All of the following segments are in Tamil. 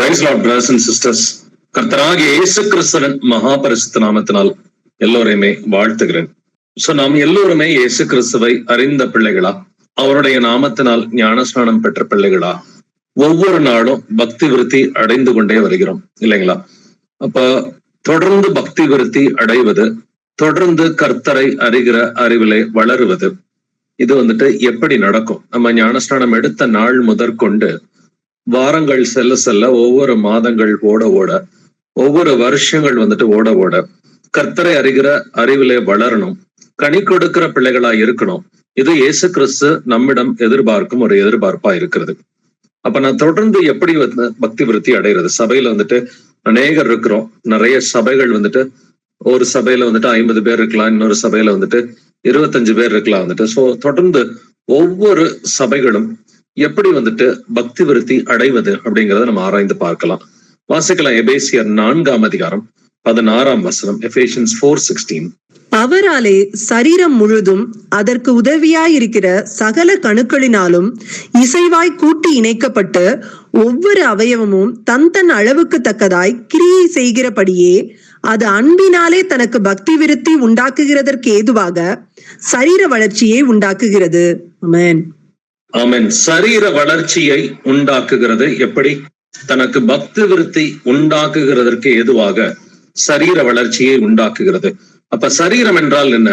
Praise Lord, brothers and sisters. கர்த்தராகிய இயேசு கிறிஸ்துவின் மகா பரிசுத்த நாமத்தினால் எல்லோரையுமே வாழ்த்துகிறேன். நாம் எல்லோருமே இயேசு கிறிஸ்துவை அறிந்த பிள்ளைகளா, அவருடைய நாமத்தினால் ஞானஸ்நானம் பெற்ற பிள்ளைகளா, ஒவ்வொரு நாளும் பக்தி விருத்தி அடைந்து கொண்டே வருகிறோம் இல்லைங்களா? அப்ப தொடர்ந்து பக்தி விருத்தி அடைவது, தொடர்ந்து கர்த்தரை அறிகிற அறிவிலே வளருவது, இது எப்படி நடக்கும்? நம்ம ஞானஸ்நானம் எடுத்த நாள் முதற்கொண்டு வாரங்கள் செல்ல செல்ல, ஒவ்வொரு மாதங்கள் ஓட ஓட, ஒவ்வொரு வருஷங்கள் ஓட ஓட கர்த்தரை அறிகிற அறிவிலே வளரணும், கனி கொடுக்கிற பிள்ளைகளா இருக்கணும். இது இயேசு கிறிஸ்து நம்மிடம் எதிர்பார்க்கும் ஒரு எதிர்பார்ப்பா இருக்கிறது. அப்ப நான் தொடர்ந்து எப்படி பக்தி விருத்தி அடைகிறது? சபையில அநேகர் இருக்கிறோம், நிறைய சபைகள் ஒரு சபையில 50 பேர் இருக்கலாம், இன்னொரு சபையில 25 பேர் இருக்கலாம். சோ தொடர்ந்து ஒவ்வொரு சபைகளும் எப்படி பக்தி விருத்தி அடைவது அப்படிங்கிறத நம்ம ஆராய்ந்து பார்க்கலாம். வாசிக்கலாம். எபேசியர் 4ஆம் அதிகாரம் 16ஆம் வசனம். எபேசியன்ஸ் 4:16. அவராலே சரீரம் முழுதும் அதற்கு உதவியாயிருக்கிற சகல கணுக்களினாலும் இசைவாய் கூட்டி இணைக்கப்பட்டு ஒவ்வொரு அவயவமும் தன் தன் அளவுக்கு தக்கதாய் கிரியை செய்கிறபடியே அது அன்பினாலே தனக்கு பக்தி விருத்தி உண்டாக்குகிறதற்கு ஏதுவாக சரீர வளர்ச்சியை உண்டாக்குகிறது. ஆமென். ஆமென். சரீர வளர்ச்சியை உண்டாக்குகிறது. எப்படி? தனக்கு பக்தி விருத்தி உண்டாக்குகிறதற்கு ஏதுவாக சரீர வளர்ச்சியை உண்டாக்குகிறது. அப்ப சரீரம் என்றால் என்ன?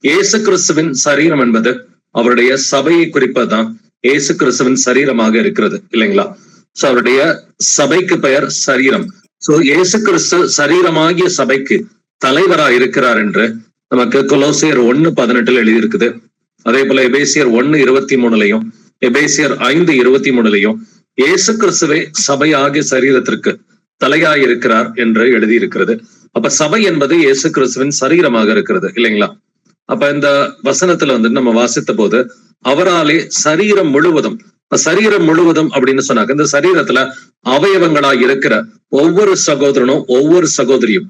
இயேசு கிறிஸ்துவின் சரீரம் என்பது அவருடைய சபையை குறிப்பதுதான் இயேசு கிறிஸ்துவின் சரீரமாக இருக்கிறது இல்லைங்களா? சோ அவருடைய சபைக்கு பெயர் சரீரம். சோ இயேசு கிறிஸ்து சரீரமாகிய சபைக்கு தலைவரா இருக்கிறார் என்று நமக்கு கொலோசியர் 1:18 எழுதியிருக்குது. அதே போல எபேசியர் 1:23 எபேசியர் 5:23 இயேசு கிறிஸ்துவே சபையாகிய சரீரத்திற்கு தலையாயிருக்கிறார் என்று எழுதியிருக்கிறது. அப்ப சபை என்பது இயேசு கிறிஸ்துவின் சரீரமாக இருக்கிறது இல்லைங்களா? அப்ப இந்த வசனத்துல நம்ம வாசித்த போது அவராலே சரீரம் முழுவதும் அப்படின்னு சொன்னாங்க. இந்த சரீரத்துல அவயவங்களா இருக்கிற ஒவ்வொரு சகோதரனும் ஒவ்வொரு சகோதரியும்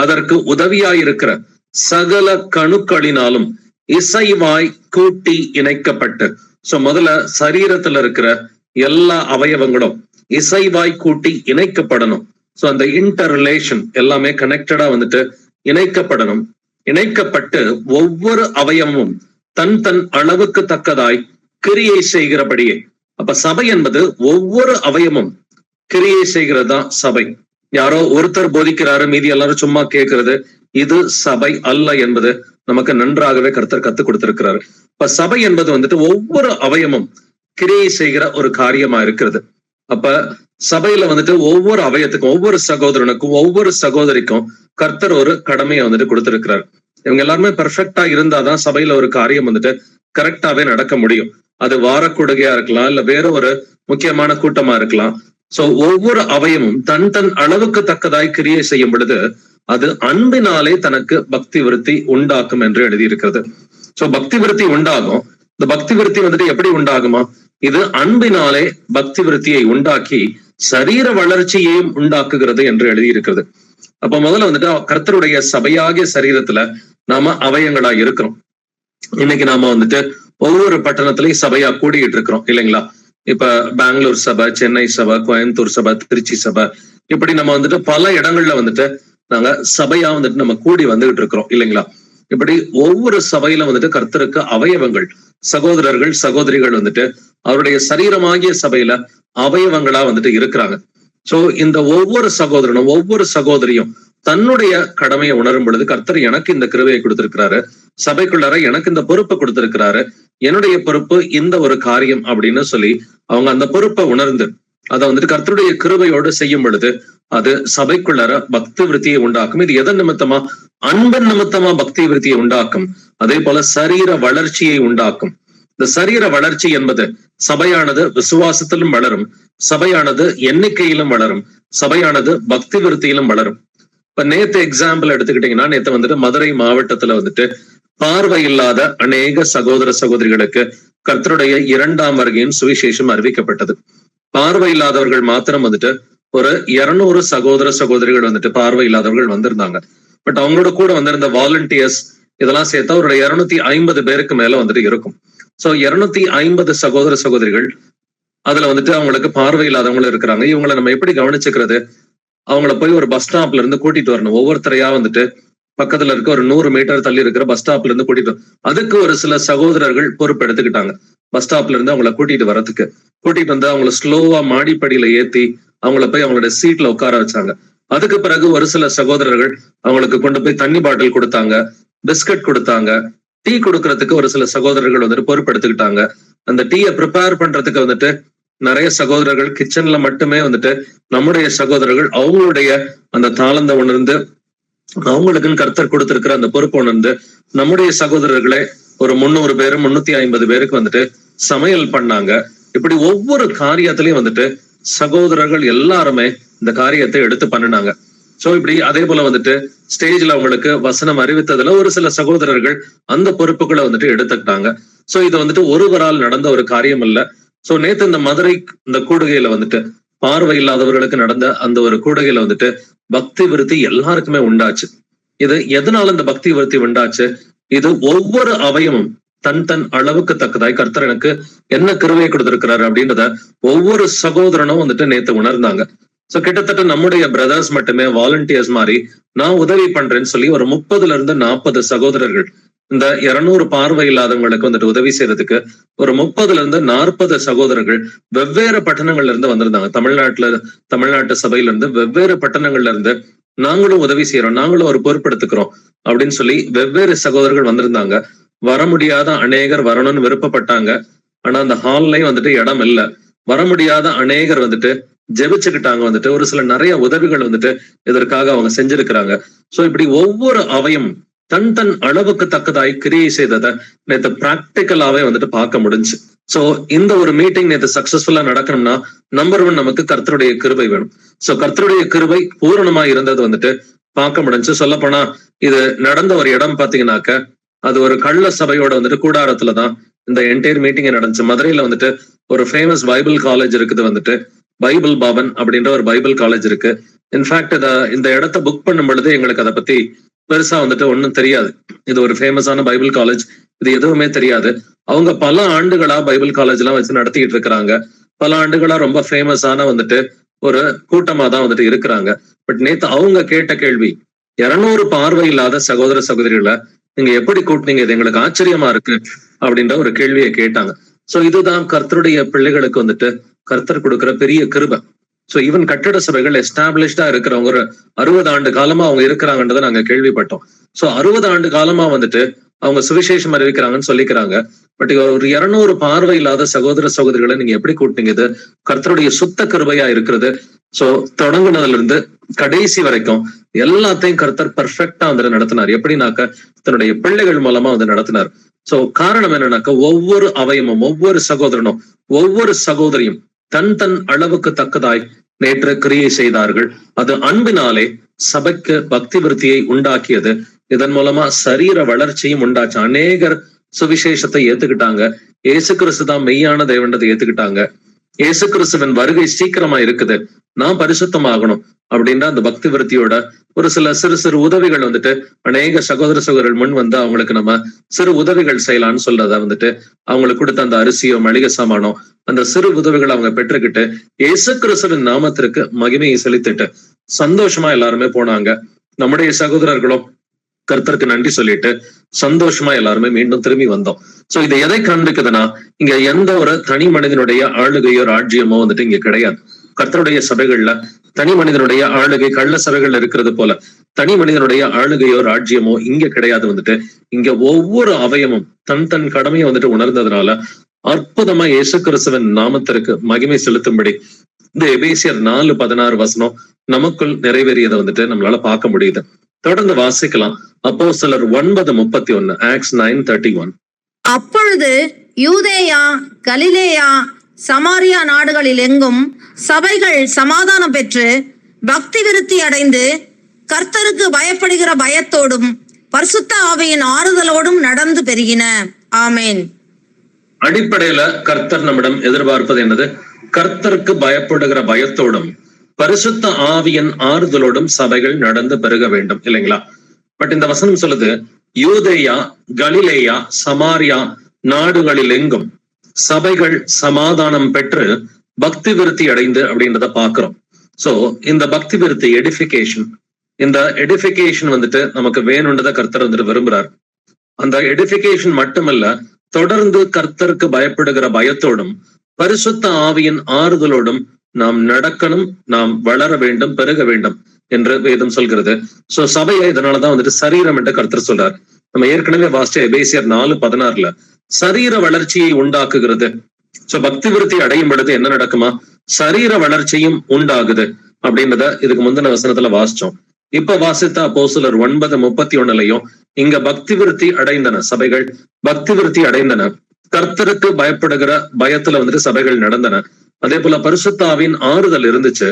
அதற்கு உதவியாயிருக்கிற சகல கணுக்களினாலும் இசைவாய் கூட்டி இணைக்கப்பட்டு, சோ முதல்ல சரீரத்துல இருக்கிற எல்லா அவயவங்களும் இசைவாய் கூட்டி இணைக்கப்படணும். சோ அந்த இன்டர் ரிலேஷன் எல்லாமே கனெக்டடா இணைக்கப்படணும். இணைக்கப்பட்டு ஒவ்வொரு அவயவமும் தன் தன் அளவுக்கு தக்கதாய் கிரியை செய்கிறபடியே. அப்ப சபை என்பது ஒவ்வொரு அவயமும் கிரியை செய்கிறதா சபை. யாரோ ஒருத்தர் போதிக்கிறாரு, மீதி எல்லாரும் சும்மா கேட்கறது, இது சபை அல்ல என்பது நமக்கு நன்றாகவே கர்த்தர் கத்துக் கொடுத்திருக்கிறாரு. இப்ப சபை என்பது ஒவ்வொரு அவயமும் கிரியை செய்கிற ஒரு காரியமா இருக்கிறது. அப்ப சபையில ஒவ்வொரு அவயத்துக்கும், ஒவ்வொரு சகோதரனுக்கும், ஒவ்வொரு சகோதரிக்கும் கர்த்தர் ஒரு கடமையை கொடுத்திருக்கிறார். இவங்க எல்லாருமே பெர்ஃபெக்டா இருந்தாதான் சபையில ஒரு காரியம் கரெக்டாவே நடக்க முடியும். அது வாரக்கூடுகையா இருக்கலாம், இல்ல வேற ஒரு முக்கியமான கூட்டமா இருக்கலாம். சோ ஒவ்வொரு அவயமும் தன் தன் அளவுக்கு தக்கதாய் கிரியை செய்யும் பொழுது அது அன்பினாலே தனக்கு பக்தி விருத்தி உண்டாக்கும் என்று எழுதியிருக்கிறது. சோ பக்தி விருத்தி உண்டாகும். இந்த பக்தி விருத்தி எப்படி உண்டாகுமா? இது அன்பினாலே பக்தி விருத்தியை உண்டாக்கி சரீர வளர்ச்சியையும் உண்டாக்குகிறது என்று எழுதியிருக்கிறது. அப்ப முதல்ல கர்த்தருடைய சபையாகிய சரீரத்துல நாம அவயங்களா இருக்கிறோம். இன்னைக்கு நாம ஒவ்வொரு பட்டணத்திலையும் சபையா கூடிட்டு இருக்கிறோம் இல்லைங்களா? இப்ப பெங்களூர் சபை, சென்னை சபை, கோயம்புத்தூர் சபை, திருச்சி சபை, இப்படி நம்ம பல இடங்கள்ல நாங்க சபையா நம்ம கூடி வந்துகிட்டு இருக்கிறோம் இல்லைங்களா? இப்படி ஒவ்வொரு சபையில கர்த்தருக்கு அவயவங்கள், சகோதரர்கள் சகோதரிகள் அவருடைய சரீரமாகிய சபையில அவயவங்களா இருக்கிறாங்க. சோ இந்த ஒவ்வொரு சகோதரனும் ஒவ்வொரு சகோதரியும் தன்னுடைய கடமையை உணரும் பொழுது கர்த்தர் எனக்கு இந்த கிருபையை கொடுத்திருக்கிறாரு, சபைக்குள்ளார எனக்கு இந்த பொறுப்பை கொடுத்திருக்கிறாரு, என்னுடைய பொறுப்பு இந்த ஒரு காரியம் அப்படின்னு சொல்லி அவங்க அந்த பொறுப்பை உணர்ந்து அதை கர்த்தருடைய கிருபையோடு செய்யும் பொழுது அது சபைக்குள்ளார பக்தி விருத்தியை உண்டாக்கும். இது எதன் நிமித்தமா? அன்பன் நிமித்தமா பக்தி விருத்தியை உண்டாக்கும். அதே போல சரீர வளர்ச்சியை உண்டாக்கும். இந்த சரீர வளர்ச்சி என்பது சபையானது விசுவாசத்திலும் வளரும், சபையானது எண்ணிக்கையிலும் வளரும், சபையானது பக்தி விருத்தியிலும் வளரும். இப்ப நேத்து எக்ஸாம்பிள் எடுத்துக்கிட்டீங்கன்னா, நேத்து மதுரை மாவட்டத்துல பார்வை இல்லாத அநேக சகோதர சகோதரிகளுக்கு கர்த்தருடைய 2ஆம் வருகையின் சுவிசேஷம் அறிவிக்கப்பட்டது. பார்வை இல்லாதவர்கள் மாத்திரம் ஒரு 200 சகோதர சகோதரிகள் பார்வை இல்லாதவர்கள் வந்திருந்தாங்க. பட் அவங்களோட கூட வந்திருந்த வாலண்டியர்ஸ் இதெல்லாம் சேர்த்தா ஒரு 250 பேருக்கு மேல இருக்கும். சோ 250 சகோதர சகோதரிகள் அதுல வந்துட்டு அவங்களுக்கு பார்வை இல்லாதவங்களும் இருக்கிறாங்க. இவங்களை நம்ம எப்படி கவனிச்சுக்கிறது? அவங்கள போய் ஒரு பஸ் ஸ்டாப்ல இருந்து கூட்டிட்டு வரணும். ஒவ்வொருத்தரையா வந்துட்டு பக்கத்துல இருக்க ஒரு 100 மீட்டர் தள்ளி இருக்கிற பஸ் ஸ்டாப்ல இருந்து கூட்டிட்டு அதுக்கு ஒரு சில சகோதரர்கள் பொறுப்பு எடுத்துக்கிட்டாங்க. பஸ் ஸ்டாப்ல இருந்து அவங்கள கூட்டிட்டு வரதுக்கு. கூட்டிட்டு வந்து அவங்கள ஸ்லோவா மாடிப்படியில ஏத்தி அவங்கள போய் அவங்களோட சீட்ல உட்கார வச்சாங்க. அதுக்கு பிறகு ஒரு சில சகோதரர்கள் அவங்களுக்கு கொண்டு போய் தண்ணி பாட்டில் கொடுத்தாங்க, பிஸ்கட் கொடுத்தாங்க, டீ கொடுக்கறதுக்கு ஒரு சில சகோதரர்கள் வந்துட்டு பொறுப்பு எடுத்துக்கிட்டாங்க. அந்த டீயை ப்ரிப்பேர் பண்றதுக்கு வந்துட்டு நிறைய சகோதரர்கள் கிச்சன்ல மட்டுமே வந்துட்டு நம்முடைய சகோதரர்கள் அவங்களுடைய அந்த தாளந்த உணர்ந்து அவங்களுக்குன்னு கர்த்தர் கொடுத்திருக்கிற அந்த பொறுப்பு உணர்ந்து நம்முடைய சகோதரர்களே ஒரு 300 பேரு 350 பேருக்கு வந்துட்டு சமையல் பண்ணாங்க. இப்படி ஒவ்வொரு காரியத்திலையும் வந்துட்டு சகோதரர்கள் எல்லாருமே இந்த காரியத்தை எடுத்து பண்ணினாங்க. சோ இப்படி அதே போல வந்துட்டு ஸ்டேஜ்ல அவங்களுக்கு வசனம் அறிவித்ததுல ஒரு சில சகோதரர்கள் அந்த பொறுப்புகளை வந்துட்டு எடுத்துக்கிட்டாங்க. சோ இது வந்துட்டு ஒருவரால் நடந்த ஒரு காரியம் இல்ல. சோ நேத்து இந்த மதுரை இந்த கூடுகையில வந்துட்டு பார்வை இல்லாதவர்களுக்கு நடந்த அந்த ஒரு கூடுகையில வந்துட்டு பக்தி விருத்தி எல்லாருக்குமே உண்டாச்சு. இது எதனால இந்த பக்தி விருத்தி உண்டாச்சு? இது ஒவ்வொரு அவயமும் தன் தன் அளவுக்கு தக்கதாய் கர்த்தர் எனக்கு என்ன கிருபையை கொடுத்திருக்கிறாரு அப்படின்றத ஒவ்வொரு சகோதரனும் வந்துட்டு நேத்து உணர்ந்தாங்க. சோ கிட்டத்தட்ட நம்முடைய பிரதர்ஸ் மட்டுமே வாலண்டியர்ஸ் மாதிரி நான் உதவி பண்றேன்னு சொல்லி ஒரு 30 சகோதரர்கள் இந்த 200 பார்வை இல்லாதவங்களுக்கு வந்துட்டு உதவி செய்யறதுக்கு ஒரு 30 சகோதரர்கள் வெவ்வேறு பட்டணங்கள்ல இருந்து வந்திருந்தாங்க. தமிழ்நாட்டு சபையில இருந்து வெவ்வேறு பட்டணங்கள்ல இருந்து நாங்களும் உதவி செய்யறோம், நாங்களும் ஒரு பொறுப்பெடுத்துக்கிறோம் அப்படின்னு சொல்லி வெவ்வேறு சகோதரர்கள் வந்திருந்தாங்க. வர முடியாத அநேகர் வரணும்னு விருப்பப்பட்டாங்க. ஆனா அந்த ஹால்லயும் வந்துட்டு இடம் இல்ல. வர முடியாத அநேகர் வந்துட்டு ஜெபிச்சுக்கிட்டாங்க. வந்துட்டு ஒரு சில நிறைய உதவிகள் வந்துட்டு இதற்காக அவங்க செஞ்சிருக்கிறாங்க. சோ இப்படி ஒவ்வொரு அவையும் தன் தன் அளவுக்கு தக்கதாய் கிரியை செய்ததை நேற்று பிராக்டிக்கலாவே வந்துட்டு பார்க்க முடிஞ்சு. சோ இந்த ஒரு மீட்டிங் நேற்று சக்சஸ்ஃபுல்லா நடக்கணும்னா நம்பர் 1 நமக்கு கர்த்தருடைய கிருபை வேணும். சோ கர்த்தருடைய கிருபை பூரணமா இருந்தது வந்துட்டு பார்க்க முடிஞ்சு. சொல்ல போனா இது நடந்த ஒரு இடம் பாத்தீங்கன்னாக்க அது ஒரு கள்ள சபையோட வந்துட்டு கூடாரத்துலதான் இந்த என்டையர் மீட்டிங் நடந்துச்சு. மதுரையில வந்துட்டு ஒரு ஃபேமஸ் பைபிள் காலேஜ் இருக்குது, வந்துட்டு பைபிள் பாபன் அப்படின்ற ஒரு பைபிள் காலேஜ் இருக்கு. இன்ஃபேக்ட் இந்த இடத்த புக் பண்ணும் பொழுது எங்களுக்கு அதை பத்தி பெருசா வந்துட்டு ஒன்னும் தெரியாது. இது ஒரு ஃபேமஸான பைபிள் காலேஜ், இது எதுவுமே தெரியாது. அவங்க பல ஆண்டுகளா பைபிள் காலேஜ் எல்லாம் வச்சு நடத்திக்கிட்டு இருக்கிறாங்க. பல ஆண்டுகளா ரொம்ப ஃபேமஸான வந்துட்டு ஒரு கூட்டமா தான் வந்துட்டு இருக்கிறாங்க. பட் நேத்து அவங்க கேட்ட கேள்வி, 200 பார்வை இல்லாத சகோதர சகோதரிகளை நீங்க எப்படி கூட்டினீங்க, இது எங்களுக்கு ஆச்சரியமா இருக்கு அப்படின்ற ஒரு கேள்வியை கேட்டாங்க. சோ இதுதான் கர்த்தருடைய பிள்ளைகளுக்கு வந்துட்டு கர்த்தர் கொடுக்கிற பெரிய கிருபை. சோ ஈவன் கட்டட சபைகள் எஸ்டாப்ளிஷ்டா இருக்கிறவங்க ஒரு 60 ஆண்டு காலமா அவங்க இருக்கிறாங்கன்றதை நாங்க கேள்விப்பட்டோம். சோ 60 ஆண்டு காலமா வந்துட்டு அவங்க சுவிசேஷம் அறிவிக்கிறாங்கன்னு சொல்லிக்கிறாங்க. பட் ஒரு 200 பார்வை இல்லாத சகோதர சகோதரிகளை நீங்க எப்படி கூட்டினீங்க? இது கர்த்தருடைய சுத்த கிருபையா இருக்கிறது. சோ தொடங்குனதுல இருந்து கடைசி வரைக்கும் எல்லாத்தையும் கர்த்தர் பெர்ஃபெக்டா வந்து நடத்தினார். எப்படின்னாக்க தன்னுடைய பிள்ளைகள் மூலமா வந்து நடத்தினார். சோ காரணம் என்னன்னாக்க ஒவ்வொரு அவயமும் ஒவ்வொரு சகோதரனும் ஒவ்வொரு சகோதரியும் தன் தன் அளவுக்கு தக்கதாய் நேற்று கிரியை செய்தார்கள். அது அன்பினாலே சபைக்கு பக்தி விருத்தியை உண்டாக்கியது. இதன் மூலமா சரீர வளர்ச்சியும் உண்டாச்சு. அநேகர் சுவிசேஷத்தை ஏத்துக்கிட்டாங்க. இயேசு கிறிஸ்து தான் மெய்யான தேவன்றதை ஏத்துக்கிட்டாங்க. இயேசு கிறிஸ்துவின் வருகை சீக்கிரமா இருக்குது, நான் பரிசுத்தமாகணும் அப்படின்ற அந்த பக்தி விருத்தியோட ஒரு சில சிறு சிறு உதவிகள் வந்துட்டு அநேக சகோதர சகோதரர்கள் முன் வந்து அவங்களுக்கு நம்ம சிறு உதவிகள் செய்யலாம்னு சொல்றத வந்துட்டு அவங்களுக்கு கொடுத்த அந்த அரிசியோ மளிகை சாமானோ அந்த சிறு உதவிகளை அவங்க பெற்றுக்கிட்டு இயேசு கிறிஸ்துவின் நாமத்திற்கு மகிமையை செலுத்திட்டு சந்தோஷமா எல்லாருமே போனாங்க. நம்முடைய சகோதரர்களும் கர்த்தருக்கு நன்றி சொல்லிட்டு சந்தோஷமா எல்லாருமே மீண்டும் திரும்பி வந்தோம். சோ இதை எதை காண்பிக்குதுன்னா, இங்க எந்த ஒரு தனி மனிதனுடைய ஆளுகையோ ராஜ்யமோ வந்துட்டு இங்க கிடையாது. கர்த்தருடைய சபைகள்ல தனி மனிதனுடைய ஆளுகை கள்ள சபைகள்ல இருக்கிறது போல தனி மனிதனுடைய ஆளுகையோ ராஜ்யமோ இங்க கிடையாது. வந்துட்டு இங்க ஒவ்வொரு அவயமும் தன் தன் கடமையை வந்துட்டு உணர்ந்ததுனால அற்புதமா இயேசு கிறிஸ்துவின் நாமத்திற்கு மகிமை செலுத்தும்படி இந்த எபேசியர் 4:16 நமக்குள் நிறைவேறியதை வந்துட்டு நம்மளால பார்க்க முடியுது. தொடர்ந்து வாசிக்கலாம். அப்போஸ்தலர் 9:31, Acts 9:31. அப்பொழுது யூதேயா கலிலேயா சமாரியா நாடுகளில் எங்கும் சபைகள் சமாதானம் பெற்று பக்தி விருத்தி அடைந்து கர்த்தருக்கு பயப்படுகிற பயத்தோடும் பரிசுத்த ஆவியின் ஆறுதலோடும் நடந்து பெருகின. ஆமேன். அடிப்படையில கர்த்தர் நம்மிடம் எதிர்பார்ப்பது என்னது? கர்த்தருக்கு பயப்படுகிற பயத்தோடும் பரிசுத்த ஆவியின் ஆறுதலோடும் சபைகள் நடந்து பெருக வேண்டும், இல்லைங்களா? பட் இந்த வசனம் சொல்லுது, யூதேயா கலிலேயா சமாரியா நாடுகளில் எங்கும் சபைகள் சமாதானம் பெற்று பக்தி விருத்தி அடைந்து அப்படின்றத பாக்குறோம். சோ இந்த பக்தி விருத்தி எடிபிகேஷன், இந்த எடிபிகேஷன் வந்துட்டு நமக்கு வேணும்ன்றத கர்த்தர் வந்துட்டு விரும்புறார். அந்த எடிபிகேஷன் மட்டுமல்ல, தொடர்ந்து கர்த்தருக்கு பயப்படுகிற பயத்தோடும் பரிசுத்த ஆவியின் ஆறுதலோடும் நாம் நடக்கணும், நாம் வளர வேண்டும், பெருக வேண்டும் என்று வேதம் சொல்கிறது. சோ சபையை இதனாலதான் வந்துட்டு சரீரம் என்று கர்த்தர் சொல்றார். நம்ம ஏற்கனவே வாசிச்ச எபேசியர் 4:16 சரீர வளர்ச்சியை உண்டாக்குகிறது. சோ பக்தி விருத்தி அடையும் பொழுது என்ன நடக்குமா? சரீர வளர்ச்சியும் உண்டாகுது அப்படின்றத இதுக்கு முந்தின வசனத்துல வாசிச்சோம். இப்ப வாசித்த அப்போஸ்தலர் 9:31 இங்க பக்தி விருத்தி அடைந்தன சபைகள், பக்தி விருத்தி அடைந்தன. கர்த்தருக்கு பயப்படுகிற பயத்துல வந்துட்டு சபைகள் நடந்தன. அதே போல பரிசுத்தாவின் ஆறுதல் இருந்துச்சு,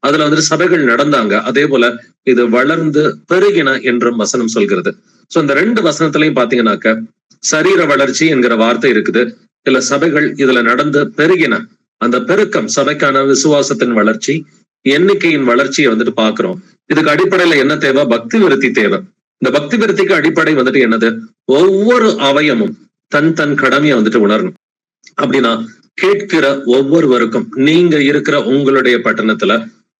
அதுல வந்துட்டு சபைகள் நடந்தாங்க. அதே போல இது வளர்ந்து பெருகின என்றும் வசனம் சொல்கிறது. சோ இந்த 2 வசனத்திலையும் பாத்தீங்கன்னாக்க சரீர வளர்ச்சி என்கிற வார்த்தை இருக்குது. இல்ல சபைகள் இதுல நடந்து பெருகின. அந்த பெருக்கம் சபைக்கான விசுவாசத்தின் வளர்ச்சி, எண்ணிக்கையின் வளர்ச்சியை வந்துட்டு பாக்குறோம். இதுக்கு அடிப்படையில என்ன தேவை? பக்தி விருத்தி தேவை. இந்த பக்தி விருத்திக்கு அடிப்படை வந்துட்டு என்னது? ஒவ்வொரு அவயமும் தன் தன் கடமையை வந்துட்டு உணரணும். அப்படின்னா கேட்கிற ஒவ்வொருவருக்கும், நீங்க இருக்கிற உங்களுடைய பட்டணத்துல,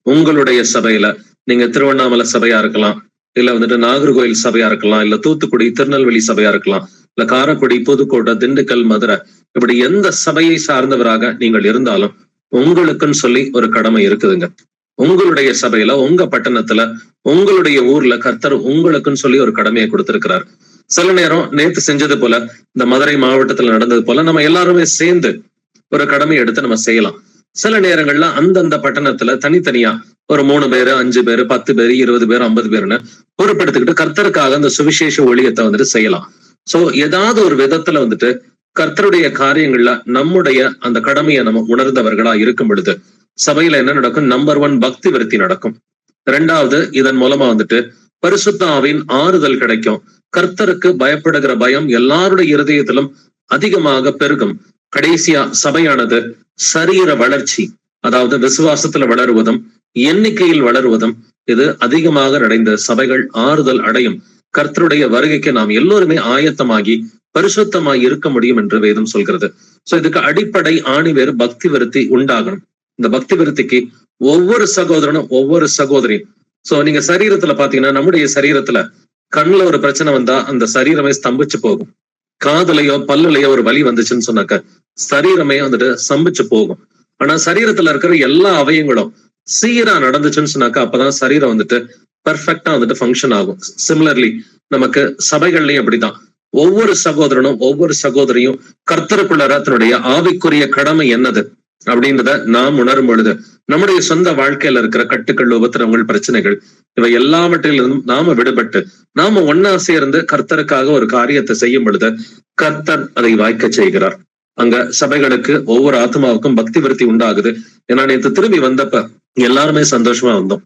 உங்களுடைய சபையில, நீங்க திருவண்ணாமலை சபையா இருக்கலாம், இல்ல வந்துட்டு நாகர்கோயில் சபையா இருக்கலாம், இல்ல தூத்துக்குடி திருநெல்வேலி சபையா இருக்கலாம், இல்ல காரைக்குடி, புதுக்கோட்டை, திண்டுக்கல், மதுரை, இப்படி எந்த சபையை சார்ந்தவராக நீங்கள் இருந்தாலும் உங்களுக்குன்னு சொல்லி ஒரு கடமை இருக்குதுங்க. உங்களுடைய சபையில, உங்க பட்டணத்துல, உங்களுடைய ஊர்ல கர்த்தர் உங்களுக்குன்னு சொல்லி ஒரு கடமையை கொடுத்திருக்கிறார். சில நேரம் நேத்து செஞ்சது போல, இந்த மதுரை மாவட்டத்துல நடந்தது போல நம்ம எல்லாருமே சேர்ந்து ஒரு கடமையை எடுத்து நம்ம செய்யலாம். சில நேரங்கள்ல அந்தந்த பட்டணத்துல தனித்தனியா ஒரு 3 பேரு, 5 பேரு, 10 பேரு, 20 பேரு, 50 பேருன்னு பொறுப்பெடுத்துக்கிட்டு கர்த்தருக்காக அந்த சுவிசேஷ ஊழியத்தை வந்துட்டு செய்யலாம். சோ ஏதாவது ஒரு விதத்துல வந்துட்டு கர்த்தருடைய காரியங்கள்ல நம்முடைய அந்த கடமையை நம்ம உணர்ந்தவர்களா இருக்கும் பொழுது சபையில என்ன நடக்கும்? நம்பர் 1 பக்தி விருத்தி நடக்கும். 2வது இதன் மூலமா வந்துட்டு பரிசுத்த ஆவியின் ஆறுதல் கிடைக்கும். கர்த்தருக்கு பயப்படுகிற பயம் எல்லாருடைய இருதயத்திலும் அதிகமாக பெருகும். கடைசியா சபையானது சரீர வளர்ச்சி, அதாவது விசுவாசத்துல வளருவதும் எண்ணிக்கையில் வளருவதும் இது அதிகமாக அடைந்த சபைகள் ஆறுதல் அடையும். கர்த்தருடைய வருகைக்கு நாம் எல்லோருமே ஆயத்தமாகி பரிசுத்தமாய் இருக்க முடியும் என்று வேதம் சொல்கிறது. சோ இதுக்கு அடிப்படை ஆணிவேறு பக்தி விருத்தி உண்டாகணும். இந்த பக்தி விருத்திக்கு ஒவ்வொரு சகோதரனும் ஒவ்வொரு சகோதரியும், சோ நீங்க சரீரத்துல பாத்தீங்கன்னா, நம்முடைய சரீரத்துல கண்ணுல ஒரு பிரச்சனை வந்தா அந்த சரீரமே ஸ்தம்பிச்சு போகும். காதுலையோ பல்லுலையோ ஒரு வலி வந்துச்சுன்னு சொன்னாக்க சரீரமே வந்துட்டு ஸ்தம்பிச்சு போகும். ஆனா சரீரத்துல இருக்கிற எல்லா அவயங்களும் சீரா நடந்துச்சுன்னு சொன்னாக்கா அப்பதான் சரீரம் வந்துட்டு பெர்ஃபெக்டா வந்துட்டு ஃபங்க்ஷன் ஆகும். சிமிலர்லி நமக்கு சபைகள்லயும் அப்படிதான். ஒவ்வொரு சகோதரனும் ஒவ்வொரு சகோதரியும் கர்த்தருக்குள்ள தன்னுடைய ஆவிக்குரிய கடமை என்னது அப்படின்றத நாம் உணரும் பொழுது நம்முடைய சொந்த வாழ்க்கையில இருக்கிற கட்டுக்கள், உபத்திரங்கள், பிரச்சனைகள் இவை எல்லாவற்றிலிருந்தும் நாம விடுபட்டு நாம ஒன்னா சேர்ந்து கர்த்தருக்காக ஒரு காரியத்தை செய்யும் பொழுது கர்த்தர் அதை வாய்க்க செய்கிறார். அங்க சபைகளுக்கு ஒவ்வொரு ஆத்மாவுக்கும் பக்தி விருத்தி உண்டாகுது. ஏன்னா நேத்து திரும்பி வந்தப்ப எல்லாருமே சந்தோஷமா வந்தோம்.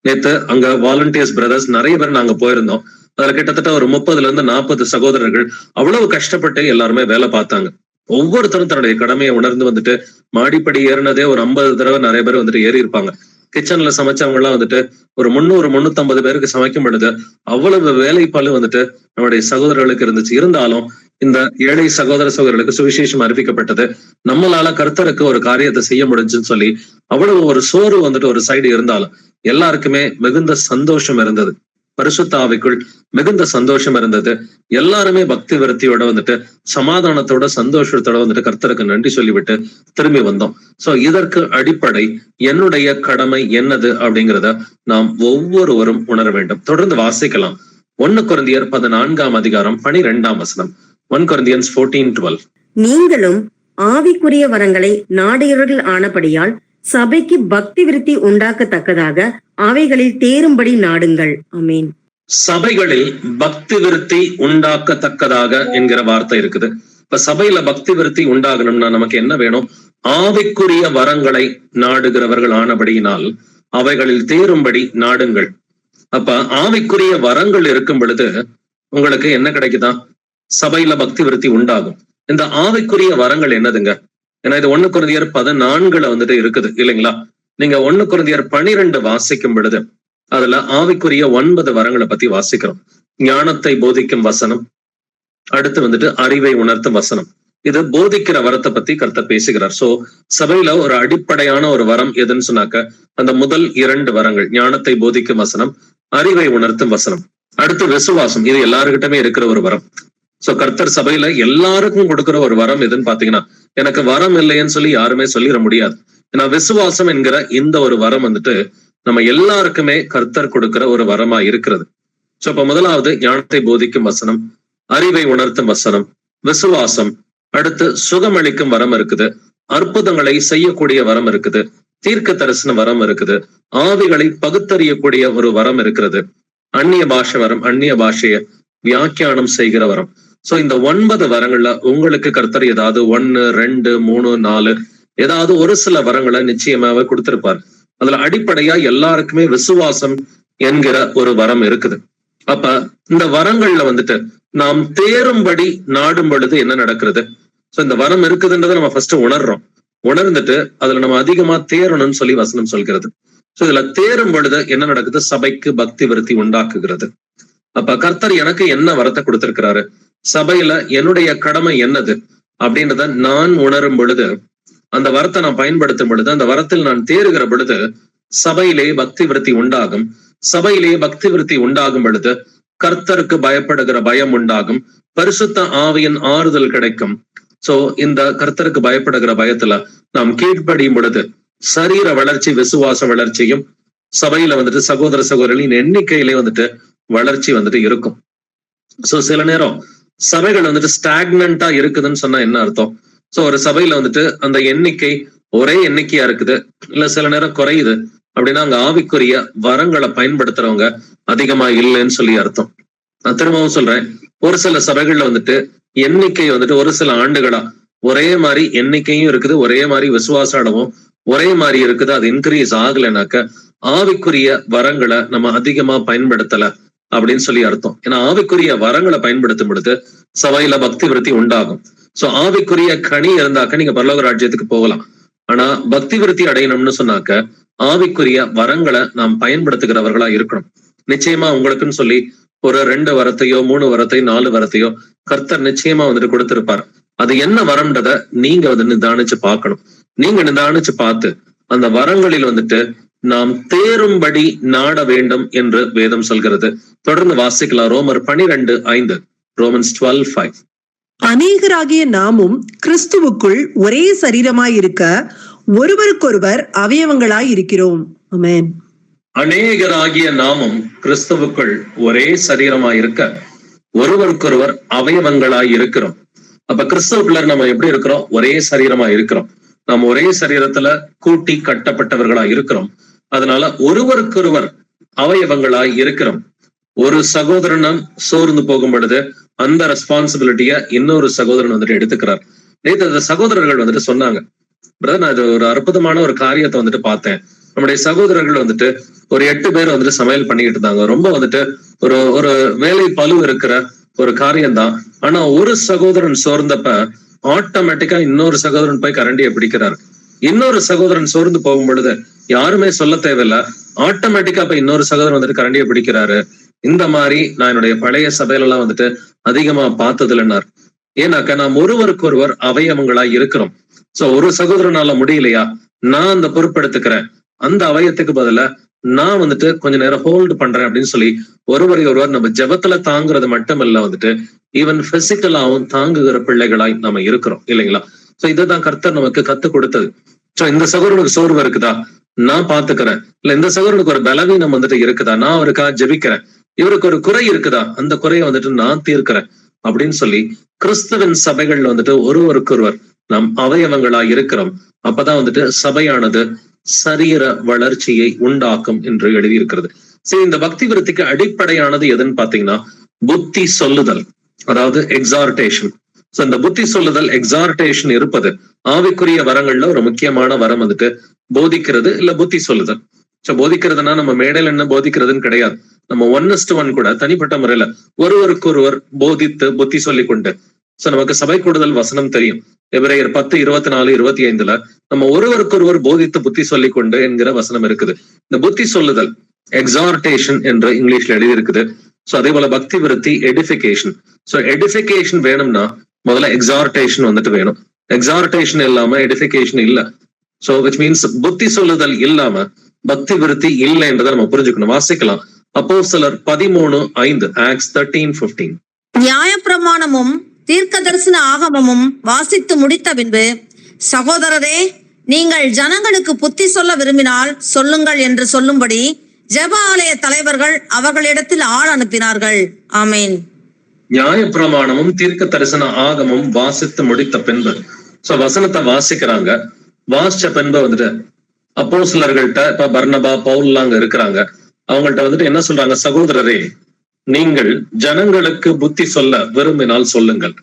நேத்து அங்க வாலண்டியர்ஸ் பிரதர்ஸ் நிறைய பேர் நாங்க போயிருந்தோம். அதுல கிட்டத்தட்ட ஒரு 30-40 சகோதரர்கள் அவ்வளவு கஷ்டப்பட்டு எல்லாருமே வேலை பார்த்தாங்க. ஒவ்வொருத்தரும் தன்னுடைய கடமையை உணர்ந்து வந்துட்டு மாடிப்படி ஏறினதே ஒரு 50 தடவை நிறைய பேர் வந்துட்டு ஏறி இருப்பாங்க. கிச்சன்ல சமைச்சவங்க எல்லாம் வந்துட்டு ஒரு 300-350 பேருக்கு சமைக்கும் பொழுது அவ்வளவு வேலைப்பாடு வந்துட்டு நம்முடைய சகோதரர்களுக்கு இருந்துச்சு. இருந்தாலும் இந்த ஏழை சகோதர சகோதரர்களுக்கு சுவிசேஷம் அறிவிக்கப்பட்டது. நம்மளால கர்த்தருக்கு ஒரு காரியத்தை செய்ய முடிஞ்சுன்னு சொல்லி அவ்வளவு ஒரு சோறு வந்துட்டு ஒரு சைடு இருந்தாலும் எல்லாருக்குமே மிகுந்த சந்தோஷம் இருந்தது. பரிசுத்த ஆவிக்குள் மிகுந்த சந்தோஷம் இருந்தது. எல்லாருமே பக்தி விருத்தியோட வந்துட்டு சமாதானத்தோட சந்தோஷத்தோட வந்துட்டு கர்த்தருக்கு நன்றி சொல்லிவிட்டு திரும்பி வந்தோம். சோ இதற்கு அடிப்படை என்னுடைய கடமை என்னது அப்படிங்கிறத நாம் ஒவ்வொருவரும் உணர வேண்டும். தொடர்ந்து வாசிக்கலாம். 1 கொரிந்தியர் 14:12. 1 Corinthians 14:12. நீங்களும் ஆவிக்குரிய வரங்களை நாடியவர்கள் ஆனபடியால் சபைக்கு பக்தி விருத்தி உண்டாக்கத்தக்கதாக அவைகளில் தேரும்படி நாடுங்கள். ஆமென். சபைகளில் பக்தி விருத்தி உண்டாக்கத்தக்கதாக என்கிற வார்த்தை இருக்குது. இப்ப சபையில பக்தி விருத்தி உண்டாகணும்னா நமக்கு என்ன வேணும்? ஆவிக்குரிய வரங்களை நாடுகிறவர்கள் ஆனபடியினால் அவைகளில் தேரும்படி நாடுங்கள். அப்ப ஆவிக்குரிய வரங்கள் இருக்கும் பொழுது உங்களுக்கு என்ன கிடைக்குதா? சபையில பக்தி விருத்தி உண்டாகும். இந்த ஆவிக்குரிய வரங்கள் என்னதுங்க? ஏன்னா இது 1 கொரிந்தியர் 14 வந்துட்டு இருக்குது இல்லைங்களா? நீங்க 1 கொரிந்தியர் 12 வாசிக்கும் பொழுது அதுல ஆவிக்குரிய 9 வரங்களை பத்தி வாசிக்கிறோம். ஞானத்தை போதிக்கும் வசனம், அடுத்து வந்துட்டு அறிவை உணர்த்தும் வசனம். இது போதிக்கிற வரத்தை பத்தி கர்த்தர் பேசுகிறார். சோ சபையில ஒரு அடிப்படையான ஒரு வரம் எதுன்னு சொன்னாக்க அந்த முதல் 2 வரங்கள், ஞானத்தை போதிக்கும் வசனம், அறிவை உணர்த்தும் வசனம், அடுத்து விசுவாசம். இது எல்லாருக்கிட்டமே இருக்கிற ஒரு வரம். சோ கர்த்தர் சபையில எல்லாருக்கும் கொடுக்கிற ஒரு வரம் எதுன்னு பாத்தீங்கன்னா, எனக்கு வரம் இல்லைன்னு சொல்லி யாருமே சொல்லிட முடியாது. ஏன்னா விசுவாசம் என்கிற இந்த ஒரு வரம் வந்துட்டு நம்ம எல்லாருக்குமே கர்த்தர் கொடுக்கிற ஒரு வரமா இருக்கிறது. சோ இப்ப முதலாவது ஞானத்தை போதிக்கும் வசனம், அறிவை உணர்த்தும் வசனம், விசுவாசம், அடுத்து சுகமளிக்கும் வரம் இருக்குது, அற்புதங்களை செய்யக்கூடிய வரம் இருக்குது, தீர்க்க தரிசன வரம் இருக்குது, ஆவிகளை பகுத்தறியக்கூடிய ஒரு வரம் இருக்கிறது, அந்நிய பாஷை வரம், அந்நிய பாஷைய வியாக்கியானம் செய்கிற வரம். சோ இந்த 9 வரங்கள்ல உங்களுக்கு கர்த்தர் ஏதாவது 1, 2, 3, 4 ஏதாவது ஒரு சில வரங்களை நிச்சயமாவே கொடுத்திருப்பார். அதுல அடிப்படையா எல்லாருக்குமே விசுவாசம் என்கிற ஒரு வரம் இருக்குது. அப்ப இந்த வரங்கள்ல வந்துட்டு நாம் தேரும்படி நாடும் பொழுது என்ன நடக்கிறது? சோ இந்த வரம் இருக்குதுன்றதை நம்ம ஃபர்ஸ்ட் உணர்றோம். உணர்ந்துட்டு அதுல நம்ம அதிகமா தேரணும்னு சொல்லி வசனம் சொல்கிறது. சோ இதுல தேரும் பொழுது என்ன நடக்குது? சபைக்கு பக்தி விருத்தி உண்டாக்குகிறது. அப்ப கர்த்தர் எனக்கு என்ன வரத்தை கொடுத்திருக்கிறாரு, சபையில என்னுடைய கடமை என்னது அப்படின்றத நான் உணரும் பொழுது, அந்த வரத்தை நான் பயன்படுத்தும் பொழுது, அந்த வரத்தில் நான் தேறுகிற பொழுது சபையிலே பக்தி விருத்தி உண்டாகும். சபையிலே பக்தி விருத்தி உண்டாகும் பொழுது கர்த்தருக்கு பயப்படுகிற பயம் உண்டாகும், பரிசுத்த ஆவியின் ஆறுதல் கிடைக்கும். சோ இந்த கர்த்தருக்கு பயப்படுகிற பயத்துல நாம் கீழ்ப்படியும் பொழுது சரீர வளர்ச்சி, விசுவாச வளர்ச்சியும் சபையில வந்துட்டு சகோதர சகோதரிகளின் எண்ணிக்கையிலே வந்துட்டு வளர்ச்சி வந்துட்டு இருக்கும். சோ சில நேரம் சபைகள் வந்துட்டு ஸ்டாக்னண்டா இருக்குதுன்னு சொன்னா என்ன அர்த்தம்? சோ ஒரு சபையில வந்துட்டு அந்த எண்ணிக்கை ஒரே எண்ணிக்கையா இருக்குது, இல்ல சில நேரம் குறையுது அப்படின்னா அங்க ஆவிக்குரிய வரங்களை பயன்படுத்துறவங்க அதிகமா இல்லைன்னு சொல்லி அர்த்தம். நான் திரும்பவும் சொல்றேன், ஒரு சில சபைகள்ல வந்துட்டு எண்ணிக்கை வந்துட்டு ஒரு சில ஆண்டுகளா ஒரே மாதிரி எண்ணிக்கையும் இருக்குது, ஒரே மாதிரி விசுவாச அளவும் ஒரே மாதிரி இருக்குது, அது இன்க்ரீஸ் ஆகலைனாக்க ஆவிக்குரிய வரங்களை நம்ம அதிகமா பயன்படுத்தல அப்படின்னு சொல்லி அர்த்தம். ஏன்னா ஆவிக்குரிய வரங்களை பயன்படுத்தும் பொழுது சபையில பக்தி விருத்தி உண்டாகும். சோ ஆவிக்குரிய கனி இருந்தாக்க நீங்க பரலோக ராஜ்யத்துக்கு போகலாம். ஆனா பக்தி விருத்தி அடையணும்னு சொன்னாக்க ஆவிக்குரிய வரங்களை நாம் பயன்படுத்துகிறவர்களா இருக்கணும். நிச்சயமா உங்களுக்குன்னு சொல்லி ஒரு 2 வரத்தையோ 3 வரத்தையோ 4 வரத்தையோ கர்த்தர் நிச்சயமா வந்துட்டு கொடுத்திருப்பார். அது என்ன வரம்ன்றத நீங்க வந்து நிதானிச்சு பார்க்கணும். நீங்க நிதானிச்சு பார்த்து அந்த வரங்களில் வந்துட்டு நாம் தேரும்படி நாட வேண்டும் என்று வேதம் சொல்கிறது. தொடர்ந்து வாசிக்கலாம். ரோமர் 12:5, ரோமன்ஸ் 12:5. அநேகராகிய நாமும் கிறிஸ்துவுக்குள் ஒரே சரீரமாயிருக்க ஒருவருக்கொருவர் அவயவங்களாய் இருக்கிறோம். ஆமென். அநேகராகிய நாமும் கிறிஸ்துவுக்குள் ஒரே சரீரமாயிருக்க ஒருவருக்கொருவர் அவயவங்களாய் இருக்கிறோம். அப்ப கிறிஸ்துவுக்குள்ள நம்ம எப்படி இருக்கிறோம்? ஒரே சரீரமா இருக்கிறோம். நாம் ஒரே சரீரத்துல கூட்டி கட்டப்பட்டவர்களாய் இருக்கிறோம். அதனால ஒருவருக்கொருவர் அவயவங்களாய் இருக்கிறோம். ஒரு சகோதரனும் சோர்ந்து போகும் பொழுது அந்த ரெஸ்பான்சிபிலிட்டிய இன்னொரு சகோதரன் வந்துட்டு எடுத்துக்கிறார். நேற்று அந்த சகோதரர்கள் வந்துட்டு சொன்னாங்க, பிரதர் நான் இது ஒரு அற்புதமான ஒரு காரியத்தை வந்துட்டு பார்த்தேன். நம்முடைய சகோதரர்கள் வந்துட்டு ஒரு 8 பேர் வந்துட்டு சமையல் பண்ணிக்கிட்டு இருந்தாங்க. ரொம்ப வந்துட்டு ஒரு வேலை பளு இருக்கிற ஒரு காரியம்தான். ஆனா ஒரு சகோதரன் சோர்ந்தப்ப ஆட்டோமேட்டிக்கா இன்னொரு சகோதரன் போய் கரண்டியை பிடிக்கிறார். இன்னொரு சகோதரன் சோர்ந்து போகும் பொழுது யாருமே சொல்ல தேவையில்ல, ஆட்டோமேட்டிக்கா இப்ப இன்னொரு சகோதரன் வந்துட்டு கரண்டியை பிடிக்கிறாரு. இந்த மாதிரி நான் என்னுடைய பழைய சபையில எல்லாம் வந்துட்டு அதிகமா பார்த்தது இல்லைன்னார். ஏன்னாக்கா நாம் ஒருவருக்கு ஒருவர் அவயவங்களா இருக்கிறோம். சோ ஒரு சகோதரனால முடியலையா, நான் அந்த பொறுப்பெடுத்துக்கிறேன், அந்த அவயத்துக்கு பதிலா நான் வந்துட்டு கொஞ்ச நேரம் ஹோல்டு பண்றேன் அப்படின்னு சொல்லி ஒருவரை ஒருவர் நம்ம ஜெபத்துல தாங்குறது மட்டும் இல்ல, வந்துட்டு ஈவன் பிசிக்கலாவும் தாங்குகிற பிள்ளைகளாய் நம்ம இருக்கிறோம் இல்லைங்களா? சோ இதுதான் கர்த்தர் நமக்கு கத்து கொடுத்தது. சோ இந்த சகோதரனுக்கு சோர்வு இருக்குதா, நான் பாத்துக்கிறேன். இல்ல இந்த சகோதரனுக்கு ஒரு பலவீனம் வந்துட்டு இருக்குதா, நான் அவருக்கா ஜெபிக்கிறேன். இவருக்கு ஒரு குறை இருக்குதா, அந்த குறையை வந்துட்டு நான் தீர்க்கிறேன் அப்படின்னு சொல்லி கிறிஸ்துவின் சபைகள்ல வந்துட்டு ஒருவருக்கு ஒருவர் நாம் அவயவங்களா இருக்கிறோம். அப்பதான் வந்துட்டு சபையானது சரீர வளர்ச்சியை உண்டாக்கும் என்று எழுதியிருக்கிறது. சரி, இந்த பக்தி விருத்திக்கு அடிப்படையானது எதுன்னு பாத்தீங்கன்னா புத்தி சொல்லுதல், அதாவது எக்ஸார்டேஷன். சோ இந்த புத்தி சொல்லுதல், எக்ஸார்டேஷன் இருப்பது ஆவிக்குரிய வரங்கள்ல ஒரு முக்கியமான வரம் வந்துட்டு போதிக்கிறது இல்ல புத்தி சொல்லுதல். சோ போதிக்கிறதுனா நம்ம மேடையில் என்ன போதிக்கிறதுன்னு கிடையாது. நம்ம 1:1 கூட தனிப்பட்ட முறையில ஒருவருக்கு ஒருவர் போதித்து புத்தி சொல்லி கொண்டு. சோ நமக்கு சபை கூடுதல் வசனம் தெரியும். எபிரேயர் 10:24-25 நம்ம ஒருவருக்கு ஒருவர் போதித்து புத்தி சொல்லி கொண்டு என்கிற வசனம் இருக்குது. இந்த புத்தி சொல்லுதல் எக்ஸார்டேஷன் என்று இங்கிலீஷ்ல எழுதி இருக்குது. சோ அதே போல பக்தி விருத்தி எடிஃபிகேஷன். சோ எடிஃபிகேஷன் வேணும்னா முதல்ல எக்ஸார்டேஷன் வந்துட்டு வேணும். எக்ஸார்டேஷன் இல்லாம எடிஃபிகேஷன் இல்ல. சோ விச் மீன்ஸ் புத்தி சொல்லுதல் இல்லாம பக்தி விருத்தி இல்லை என்றதை நம்ம புரிஞ்சுக்கணும். வாசிக்கலாம் அப்போஸ்தலர் 13:5 Acts 13:15. நியாயப்பிரமாணமும் தீர்க்க தரிசன ஆகமமும் வாசித்து முடித்த பின்பு, சகோதரரே, நீங்கள் ஜனங்களுக்கு புத்தி சொல்ல விரும்பினால் சொல்லுங்கள் என்று சொல்லும்படி ஜெப ஆலய தலைவர்கள் அவர்களிடத்தில் ஆள் அனுப்பினார்கள். ஆமேன். நியாயப்பிரமாணமும் தீர்க்க தரிசன ஆகமும் வாசித்து முடித்த பின்பு, சோ வசனத்தை வாசிக்கிறாங்க. வாசிச்ச பின்பு வந்துட்டு அப்போஸ்தலர்கள்ட்ட இப்ப பர்னபா பவுல் அங்க இருக்கிறாங்க. அவங்கள்ட்ட வந்துட்டு என்ன சொல்றாங்க? சகோதரரே, நீங்கள் ஜனங்களுக்கு புத்தி சொல்ல விரும்பினால் சொல்லுங்கள்.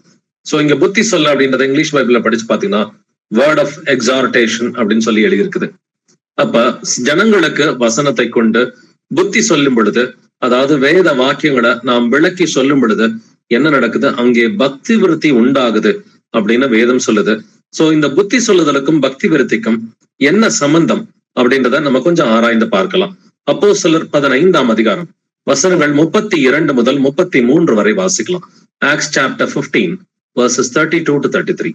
சோ இங்க புத்தி சொல்ல அப்படின்றத இங்கிலீஷ் பைபிள்ல படிச்சு பாத்தீங்கன்னா வேர்ட் ஆஃப் எக்ஸார்டேஷன் அப்படின்னு சொல்லி எழுதியிருக்குது. அப்ப ஜனங்களுக்கு வசனத்தை கொண்டு புத்தி சொல்லும் பொழுது, அதாவது வேத வாக்கியங்களை நாம் விளக்கி சொல்லும் பொழுது என்ன நடக்குது? அங்கே பக்தி விருத்தி உண்டாகுது அப்படின்னு வேதம் சொல்லுது. சோ இந்த புத்தி சொல்லுதலுக்கும் பக்தி விருத்திக்கும் என்ன சம்பந்தம் அப்படின்றத நம்ம கொஞ்சம் ஆராய்ந்து பார்க்கலாம். அப்போஸ்தலர் 15ஆம் அதிகாரம் வசனங்கள் 32 முதல் 33 வரை வாசிக்கலாம். Acts chapter 15 verses 32 to 33.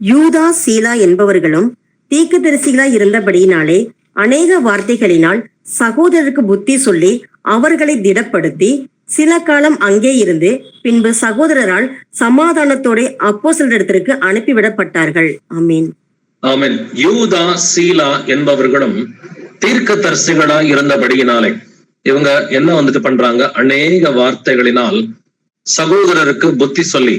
யூதா சீலா என்பவர்களும் தீர்க்கதரிசிகளாய் இருந்தபடியினாலே அநேக வார்த்தைகளினால் சகோதரருக்கு புத்தி சொல்லி அவர்களை திடப்படுத்தி சில காலம் அங்கே இருந்து பின்பு சகோதரரால் சமாதானத்தோட அப்போஸ்தலரிடத்திற்கு அனுப்பிவிடப்பட்டார்கள். ஆமீன். ஆமென். யூதா சீலா என்பவர்களும் தீர்க்கதரிசிகளாய் இருந்தபடியினாலே இவங்க என்ன வந்துட்டு பண்றாங்க? அநேக வார்த்தைகளினால் சகோதரருக்கு புத்தி சொல்லி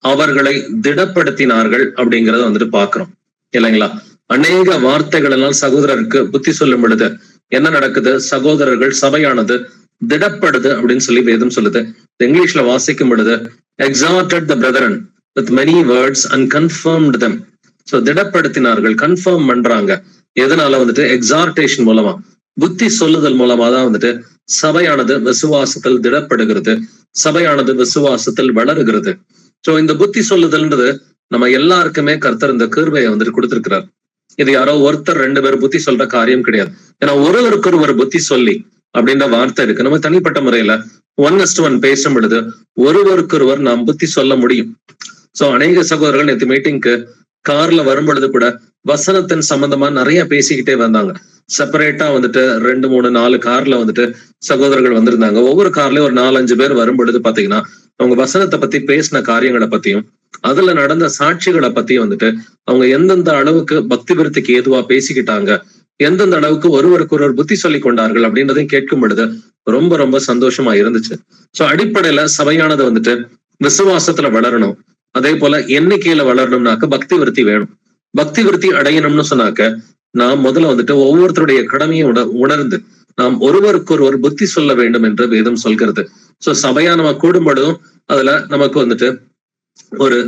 அவர்களை திடப்படுத்தினார்கள் அப்படிங்கறத வந்துட்டு பாக்குறோம் இல்லைங்களா? அநேக வார்த்தைகளினால் சகோதரருக்கு புத்தி சொல்லும் பொழுது என்ன நடக்குது? சகோதரர்கள் சபையானது திடப்படுது அப்படின்னு சொல்லி வேதம் சொல்லுது. இங்கிலீஷ்ல வாசிக்கும் பொழுது exhorted the brethren with many words and confirmed them. So திடப்படுத்தினார்கள், கன்ஃபார்ம் பண்றாங்க. எதனால வந்துட்டு? எக்ஸார்டேஷன் மூலமா, புத்தி சொல்லுதல் மூலமா தான் வந்துட்டு சபையானது விசுவாசத்தில் திடப்படுகிறது, சபையானது விசுவாசத்தில் வளருகிறது. சோ இந்த புத்தி சொல்லுதல்ன்றது நம்ம எல்லாருக்குமே கர்த்தர் இந்த கிருபையை வந்துட்டு கொடுத்திருக்கிறார். இது யாரோ ஒருத்தர் 2 பேர் புத்தி சொல்ற காரியம் கிடையாது. ஏன்னா ஒருவருக்கு ஒரு புத்தி சொல்லி அப்படின்ற வார்த்தை இருக்கு. நம்ம தனிப்பட்ட முறையில 1:1 பேசும் பொழுது ஒருவருக்கொருவர் நாம் புத்தி சொல்ல முடியும். சோ அநேக சகோதரர்கள் நேற்று மீட்டிங்க்கு கார்ல வரும் பொழுது கூட வசனத்தின் சம்பந்தமா நிறைய பேசிக்கிட்டே வந்தாங்க. செப்பரேட்டா வந்துட்டு 2, 3, 4 கார்ல வந்துட்டு சகோதரர்கள் வந்திருந்தாங்க. ஒவ்வொரு கார்லயும் ஒரு 4-5 பேர் வரும் பொழுது பாத்தீங்கன்னா அவங்க வசனத்தை பத்தி பேசின காரியங்களை பத்தியும் அதுல நடந்த சாட்சிகளை பத்தியும் வந்துட்டு அவங்க எந்தெந்த அளவுக்கு பக்தி விருத்திக்கு ஏதுவா பேசிக்கிட்டாங்க, எந்தெந்த அளவுக்கு ஒருவருக்கு ஒருவர் புத்தி சொல்லி கொண்டார்கள் அப்படின்றதையும் கேட்கும் பொழுது ரொம்ப ரொம்ப சந்தோஷமா இருந்துச்சு. சோ அடிப்படையில சபையானது வந்துட்டு விசுவாசத்துல வளரணும். அதே போல எண்ணிக்கையில வளரணும்னாக்க பக்தி விருத்தி வேணும். பக்தி விருத்தி அடையணும்னு சொன்னாக்க நாம் முதல்ல வந்துட்டு ஒவ்வொருத்தருடைய கடமையை உணர்ந்து நாம் ஒருவருக்கு ஒருவர் புத்தி சொல்ல வேண்டும் என்று வேதம் சொல்கிறது. சோ சபையா நம்ம கூடும் பொழுதும் அதுல நமக்கு வந்துட்டு ஒரு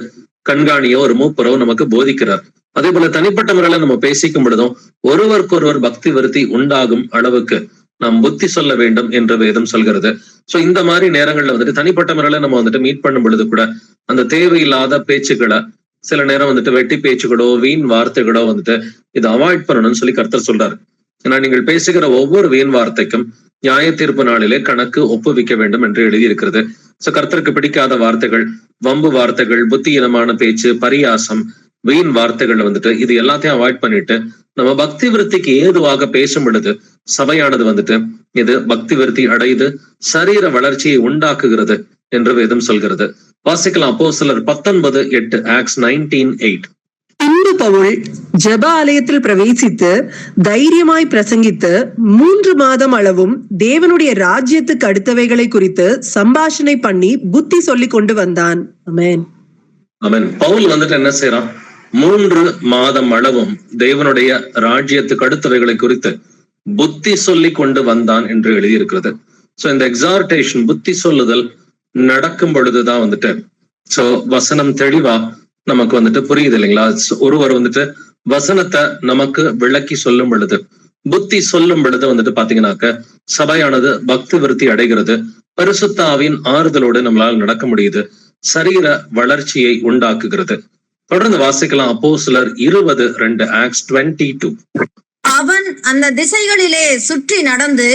கண்காணியோ ஒரு மூப்பரோ நமக்கு போதிக்கிறார். அதே போல தனிப்பட்ட முறையில நம்ம பேசிக்கும் பொழுதும் ஒருவருக்கு ஒருவர் பக்தி விருத்தி உண்டாகும் அளவுக்கு நாம் புத்தி சொல்ல வேண்டும் என்று வேதம் சொல்கிறது. சோ இந்த மாதிரி நேரங்கள்ல வந்துட்டு தனிப்பட்ட முறையில நம்ம வந்துட்டு மீட் பண்ணும் பொழுது கூட அந்த தேவையில்லாத பேச்சுக்களை, சில நேரம் வந்துட்டு வெட்டி பேச்சுகளோ வீண் வார்த்தைகளோ வந்துட்டு இதை அவாய்ட் பண்ணணும்னு சொல்லி கர்த்தர் சொல்றாரு. ஏன்னா நீங்கள் பேசுகிற ஒவ்வொரு வீண் வார்த்தைக்கும் நியாய தீர்ப்பு நாளிலே கணக்கு ஒப்புவிக்க வேண்டும் என்று எழுதியிருக்கிறது. சோ கர்த்தருக்கு பிடிக்காத வார்த்தைகள், வம்பு வார்த்தைகள், புத்தியீனமான பேச்சு, பரியாசம், வீண் வார்த்தைகள் வந்துட்டு இது எல்லாத்தையும் அவாய்ட் பண்ணிட்டு நம்ம பக்தி விருத்திக்கு ஏதுவாக பேசும் பொழுது சபையானது வந்துட்டு இது பக்தி விருத்தி அடையுது, சரீர வளர்ச்சியை உண்டாக்குகிறது என்று வேதம் சொல்கிறது. வாசிக்கலாம் அப்போஸ்தலர் 19:8 Acts 19:8. பின்பு பவுல் ஜெப ஆலயத்தில் பிரவேசித்து தைரியமாய் பிரசங்கித்து 3 மாதம் அளவும் தேவனுடைய ராஜ்யத்துக்கு அடுத்தவைகளை குறித்து சம்பாஷணை பண்ணி புத்தி சொல்லி கொண்டு வந்தான். ஆமென். ஆமென். பவுல் வந்துட்டு என்ன செய்யறான்? 3 மாதம் அளவும் தேவனுடைய ராஜ்யத்துக்கு அடுத்தவைகளை குறித்து புத்தி சொல்லி கொண்டு வந்தான் என்று எழுதியிருக்கிறது. சோ இந்த எக்ஸார்டேஷன், புத்தி சொல்லுதல் நடக்கும் பொழுதுதான் வந்துட்டு சோ வசனம் தெளிவா நமக்கு வந்துட்டு புரியுது இல்லைங்களா? ஒருவர் வந்துட்டு வசனத்தை நமக்கு விளக்கி சொல்லும் பொழுது, புத்தி சொல்லும் பொழுது வந்துட்டு பாத்தீங்கன்னாக்க சபையானது பக்தி விருத்தி அடைகிறது, பரிசுத்த ஆவியின் ஆறுதலோடு நம்மளால் நடக்க முடியுது, சரீர வளர்ச்சியை உண்டாக்குகிறது. தொடர்ந்து வாசிக்கலாம் அப்போஸ்தலர் 20:2 Acts 22. அவன் அந்த திசைகளிலே சுற்றி நடந்து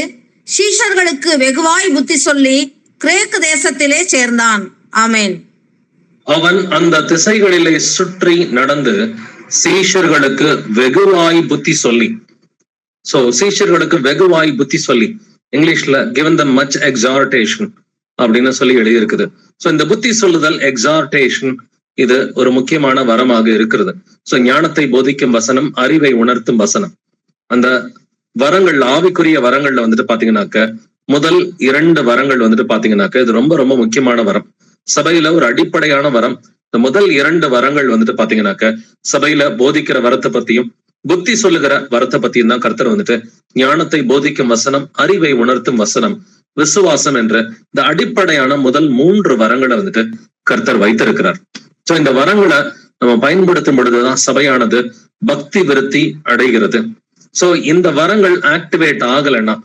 சீஷர்களுக்கு வெகுவாய் புத்தி சொல்லி கிரேக்கு தேசத்திலே சேர்ந்தான். ஆமென். அவன் அந்த திசைகளிலே சுற்றி நடந்து சீஷர்களுக்கு வெகுவாய் புத்தி சொல்லி, சோ சீஷர்களுக்கு வெகுவாய் புத்தி சொல்லி, இங்கிலீஷ்ல given them much exhortation அப்படின்னு சொல்லி எழுதியிருக்குது. சோ இந்த புத்தி சொல்லுதல், எக்ஸார்டேஷன், இது ஒரு முக்கியமான வரமாக இருக்கிறது. சோ ஞானத்தை போதிக்கும் வசனம், அறிவை உணர்த்தும் வசனம், அந்த வரங்கள், ஆவிக்குரிய வரங்கள்ல வந்துட்டு பாத்தீங்கன்னாக்க முதல் 2 வரங்கள் வந்துட்டு பாத்தீங்கன்னாக்க இது ரொம்ப ரொம்ப முக்கியமான வரம். சபையில ஒரு அடிப்படையான வரம். இந்த முதல் 2 வரங்கள் வந்துட்டு பாத்தீங்கன்னாக்க சபையில போதிக்கிற வரத்தை பத்தியும் புத்தி சொல்லுகிற வரத்தை பத்தியும் தான் கர்த்தர் வந்துட்டு ஞானத்தை போதிக்கும் வசனம், அறிவை உணர்த்தும் வசனம், விசுவாசம் என்ற இந்த அடிப்படையான முதல் 3 வரங்களை வந்துட்டு கர்த்தர் வைத்திருக்கிறார். சோ இந்த வரங்களை நம்ம பயன்படுத்தும் பொழுதுதான் சபையானது பக்தி விருத்தி அடைகிறது. சோ இந்த வரங்கள் ஆக்டிவேட் ஆகலைன்னா,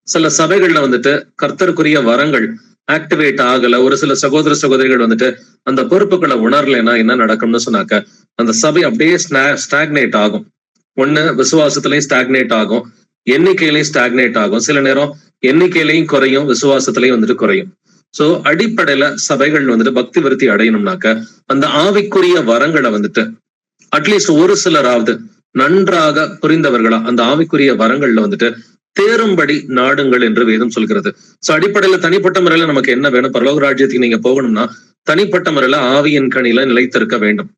சில சபைகள்ல வந்துட்டு கர்த்தருக்குரிய வரங்கள் ஆக்டிவேட் ஆகல, ஒரு சில சகோதர சகோதரிகள் வந்துட்டு அந்த பொறுப்புகளை உணரலைன்னா என்ன நடக்கும்னு சொன்னாக்க அந்த சபை அப்படியே ஸ்டாக்னேட் ஆகும். ஒண்ணு விசுவாசத்திலையும் ஸ்டாக்னேட் ஆகும், எண்ணிக்கையிலையும் ஸ்டாக்னேட் ஆகும். சில நேரம் எண்ணிக்கையிலையும் குறையும், விசுவாசத்திலையும் வந்துட்டு குறையும். சோ அடிப்படையில சபைகள் வந்துட்டு பக்தி விருத்தி அடையணும்னாக்க அந்த ஆவிக்குரிய வரங்களை வந்துட்டு அட்லீஸ்ட் ஒரு சிலராவது நன்றாக புரிந்தவர்களா அந்த ஆவிக்குரிய வரங்கள்ல வந்துட்டு தேரும்படி நாடுங்கள் என்று வேதம் சொல்கிறது. சோ அடிப்படையில தனிப்பட்ட முறையில நமக்கு என்ன வேணும்? பரலோக ராஜ்யத்துக்கு நீங்க போகணும்னா தனிப்பட்ட முறையில ஆவியின் கனியில நிலைத்திருக்க வேண்டும்.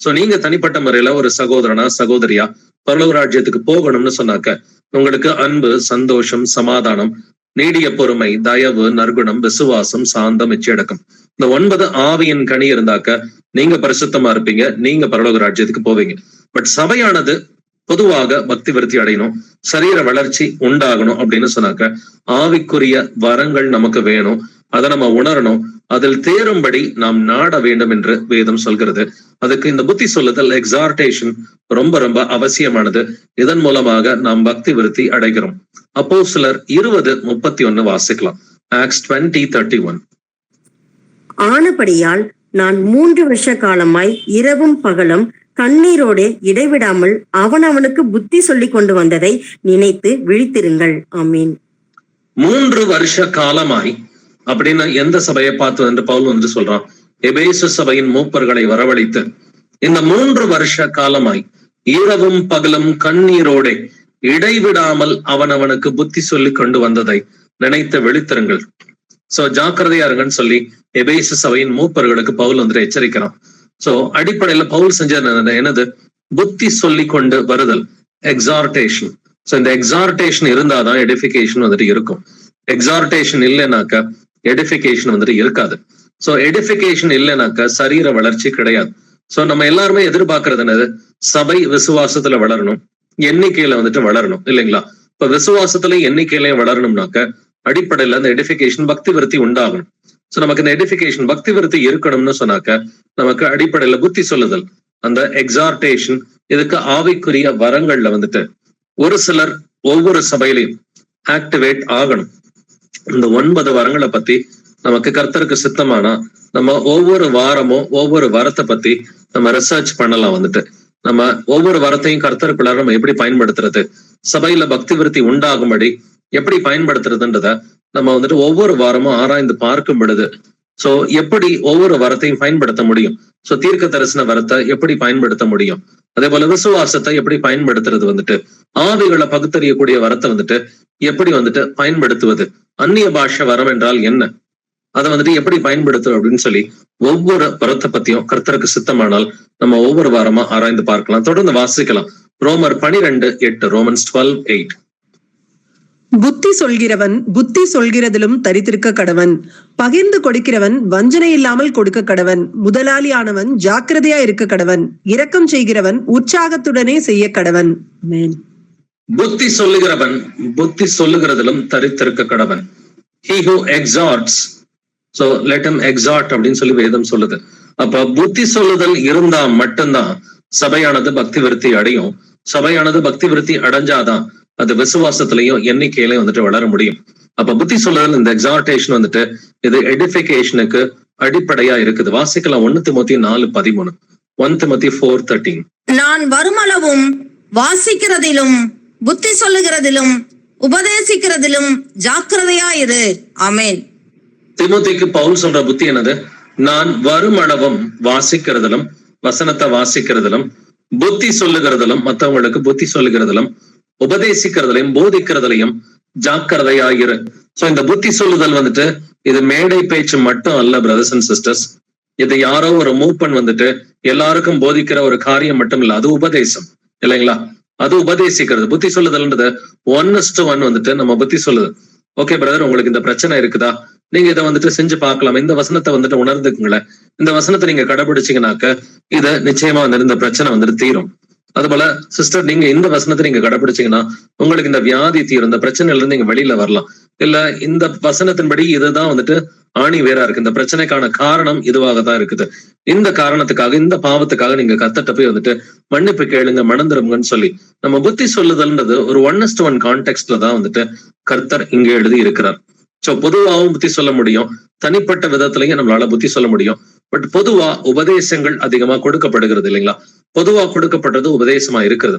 சோ நீங்க தனிப்பட்ட முறையில ஒரு சகோதரனா சகோதரியா பரலோக ராஜ்யத்துக்கு போகணும்னு சொன்னாக்க உங்களுக்கு அன்பு, சந்தோஷம், சமாதானம், நீடிய பொறுமை, தயவு, நற்குணம், விசுவாசம், சாந்தம், இச்சையடக்கம், இந்த 9 ஆவியின் கனி இருந்தாக்க நீங்க பரிசுத்தமா இருப்பீங்க, நீங்க பரலோக ராஜ்யத்துக்கு போவீங்க. பட் சபையானது பொதுவாக பக்தி விருத்தி அடையணும், சரீர வளர்ச்சி உண்டாகணும் அப்படின்னு சொன்னாக்க ஆவிக்குரிய வரங்கள் நமக்கு வேணும். அதை நம்ம உணரணும், அதில் தேரும்படி நாம் நாட வேண்டும் என்று வேதம் சொல்கிறது. அதுக்கு இந்த புத்தி சொல்லுதல், எக்ஸார்டேஷன் ரொம்ப ரொம்ப அவசியமானது. இதன் மூலமாக நாம் பக்தி விருத்தி அடைகிறோம். அப்போஸ்தலர் 20:31 வாசிக்கலாம். ஆக்ட்ஸ் 20:31. ஆனபடியால் நான் 3 வருஷ காலமாய் இரவும் பகலும் கண்ணீரோடு இடைவிடாமல் அவனவனுக்கு புத்தி சொல்லி கொண்டு வந்ததை நினைத்து விழித்திருங்கள். ஆமீன். 3 வருஷ காலமாய் அப்படின்னு எந்த சபையை பார்த்து என்று பவுல் வந்து சொல்றான்? எபேசு சபையின் மூப்பர்களை வரவழைத்து இந்த 3 வருஷ காலமாய் இரவும் பகலும் கண்ணீரோடே இடைவிடாமல் அவனவனுக்கு புத்தி சொல்லி கொண்டு வந்ததை நினைத்து விழித்திருங்கள். சோ ஜாக்கிரதையா இருங்கன்னு சொல்லி எபேசு சபையின் மூப்பர்களுக்கு பவுல் வந்துட்டு எச்சரிக்கிறான். சோ அடிப்படையில பவுல் செஞ்சது என்னது? புத்தி சொல்லி கொண்டு வருதல், எக்ஸார்டேஷன். சோ இந்த எக்ஸார்டேஷன் இருந்தாதான் எடிஃபிகேஷன் வந்துட்டு இருக்கும். எக்ஸார்டேஷன் இல்லைனாக்க எடிஃபிகேஷன் வந்துட்டு இருக்காது. சோ எடிஃபிகேஷன் இல்லைனாக்க சரீர வளர்ச்சி கிடையாது. சோ நம்ம எல்லாருமே எதிர்பார்க்கறது என்னது? சபை விசுவாசத்துல வளரணும், எண்ணிக்கையில வந்துட்டு வளரணும், இல்லைங்களா? இப்ப விசுவாசத்திலையும் எண்ணிக்கையிலையும் வளரணும்னாக்க அடிப்படையில அந்த எடிஃபிகேஷன் பக்தி விருத்தி உண்டாகணும். சோ நமக்கு இந்த எடிஃபிகேஷன் பக்தி விருத்தி இருக்கணும்னு சொன்னாக்க நமக்கு அடிப்படையில புத்தி சொல்லுதல், அந்த எக்ஸார்டேஷன், இதுக்கு ஆவிக்குரிய வரங்கள்ல வந்துட்டு ஒரு சிலர் ஒவ்வொரு சபையிலையும் ஆக்டிவேட் ஆகணும். இந்த 9 வரங்களை பத்தி நமக்கு கர்த்தருக்கு சித்தமானா நம்ம ஒவ்வொரு வாரமும் ஒவ்வொரு வரத்தை பத்தி நம்ம ரிசர்ச் பண்ணலாம். வந்துட்டு நம்ம ஒவ்வொரு வரத்தையும் கர்த்தருக்குள்ள நம்ம எப்படி பயன்படுத்துறது, சபையில பக்தி விருத்தி உண்டாகும்படி எப்படி பயன்படுத்துறதுன்றத நம்ம வந்துட்டு ஒவ்வொரு வாரமும் ஆராய்ந்து பார்க்கும் பொழுது சோ எப்படி ஒவ்வொரு வரத்தையும் பயன்படுத்த முடியும். சோ தீர்க்க தரிசன வரத்தை எப்படி பயன்படுத்த முடியும், அதே போல விசுவாசத்தை எப்படி பயன்படுத்துறது, வந்துட்டு ஆவிகளை பகுத்தறியக்கூடிய வரத்தை வந்துட்டு எப்படி வந்துட்டு பயன்படுத்துவது, அந்நிய பாஷை வரம் என்றால் என்ன, அதை வந்துட்டு எப்படி பயன்படுத்தும் அப்படின்னு சொல்லி ஒவ்வொரு வரத்தை பத்தியும் கர்த்தருக்கு சித்தமானால் நம்ம ஒவ்வொரு வாரமா ஆராய்ந்து பார்க்கலாம். தொடர்ந்து வாசிக்கலாம். ரோமர் 12:8. ரோமன்ஸ் 12:8. புத்தி சொல்கிறவன் புத்தி சொல்கிறதிலும் தரித்திருக்க கடவன், பகிர்ந்து கொடுக்கிறவன் வஞ்சனை இல்லாமல் கொடுக்க கடவன், முதலாளியானவன் ஜாக்கிரதையா இருக்க கடவன், இரக்கம் செய்கிறவன் உற்சாகத்துடனே செய்ய கடவன். புத்தி சொல்லுகிறவன் புத்தி சொல்லுகிறதிலும் தரித்திருக்க கடவன். He who exhorts, so let him exhort அப்படின்னு சொல்லி வேதம் சொல்லுது. அப்ப புத்தி சொல்லுதல் இருந்தா மட்டும்தான் சபையானது பக்தி விருத்தி அடையும். சபையானது பக்தி விருத்தி அடைஞ்சாதான் அது விசுவாசத்திலையும் எண்ணிக்கையிலையும் வந்துட்டு வளர முடியும். அப்ப புத்தி சொல்லுதல், இந்த எக்ஸார்டேஷன் வந்துட்டு இது எடிஃபிகேஷனுக்கு அடிப்படையா இருக்குது. வாசிக்கலாம் 1 தீமோத்தேயு 4:13. 1 தீமோத்தேயு 4:13. நான் வருமளவும் வாசிக்கிறதிலும் புத்தி சொல்லுகிறதிலும் உபதேசிக்கிறதிலும் ஜாக்கிரதையா இரு. ஆமென். தீமோத்தேயுக்கு பவுல் சொல்ற புத்தி என்னது? நான் வருமளவும் வாசிக்கிறதிலும் வசனத்தை வாசிக்கிறதிலும் புத்தி சொல்லுகிறதிலும் மற்றவங்களுக்கு புத்தி சொல்லுகிறதிலும் உபதேசிக்கிறதுலையும் போதிக்கிறதுலையும் ஜாக்கிரதையாயிரு. சோ இந்த புத்தி சொல்லுதல் வந்துட்டு இது மேடை பேச்சு மட்டும் அல்ல பிரதர்ஸ் அண்ட் சிஸ்டர்ஸ். இது யாரோ ஒரு மூப்பன் வந்துட்டு எல்லாருக்கும் போதிக்கிற ஒரு காரியம் மட்டும் இல்ல, அது உபதேசம் இல்லைங்களா? அது உபதேசிக்கிறது. புத்தி சொல்லுதல்ன்றது 1:1 வந்துட்டு நம்ம புத்தி சொல்லுது. ஓகே பிரதர், உங்களுக்கு இந்த பிரச்சனை இருக்குதா, நீங்க இதை வந்துட்டு செஞ்சு பார்க்கலாம், இந்த வசனத்தை வந்துட்டு உணர்ந்துக்குங்களேன், இந்த வசனத்தை நீங்க கடைபிடிச்சீங்கன்னாக்க இது நிச்சயமா வந்து இந்த பிரச்சனை வந்துட்டு தீரும். அதுபோல சிஸ்டர், நீங்க இந்த வசனத்தை நீங்க கடைபிடிச்சீங்கன்னா உங்களுக்கு இந்த வியாதி தீரும், இந்த பிரச்சனையில இருந்து நீங்க வெளியில வரலாம். இல்ல இந்த வசனத்தின்படி இதுதான் வந்துட்டு ஆணி வேறா இருக்கு, இந்த பிரச்சனைக்கான காரணம் இதுவாக தான் இருக்குது, இந்த காரணத்துக்காக இந்த பாவத்துக்காக நீங்க கத்தட்ட போய் வந்துட்டு மன்னிப்பு கேளுங்க, மணந்துருங்கன்னு சொல்லி நம்ம புத்தி சொல்லுதல்ன்றது ஒரு 1:1 கான்டெக்ட்ல தான் வந்துட்டு கர்த்தர் இங்க எழுதி இருக்கிறார். சோ பொதுவாகவும் புத்தி சொல்ல முடியும், தனிப்பட்ட விதத்திலையும் நம்மளால புத்தி சொல்ல முடியும். பட் பொதுவா உபதேசங்கள் அதிகமா கொடுக்கப்படுகிறது இல்லைங்களா? பொதுவா கொடுக்கப்பட்டது உபதேசமா இருக்கிறது.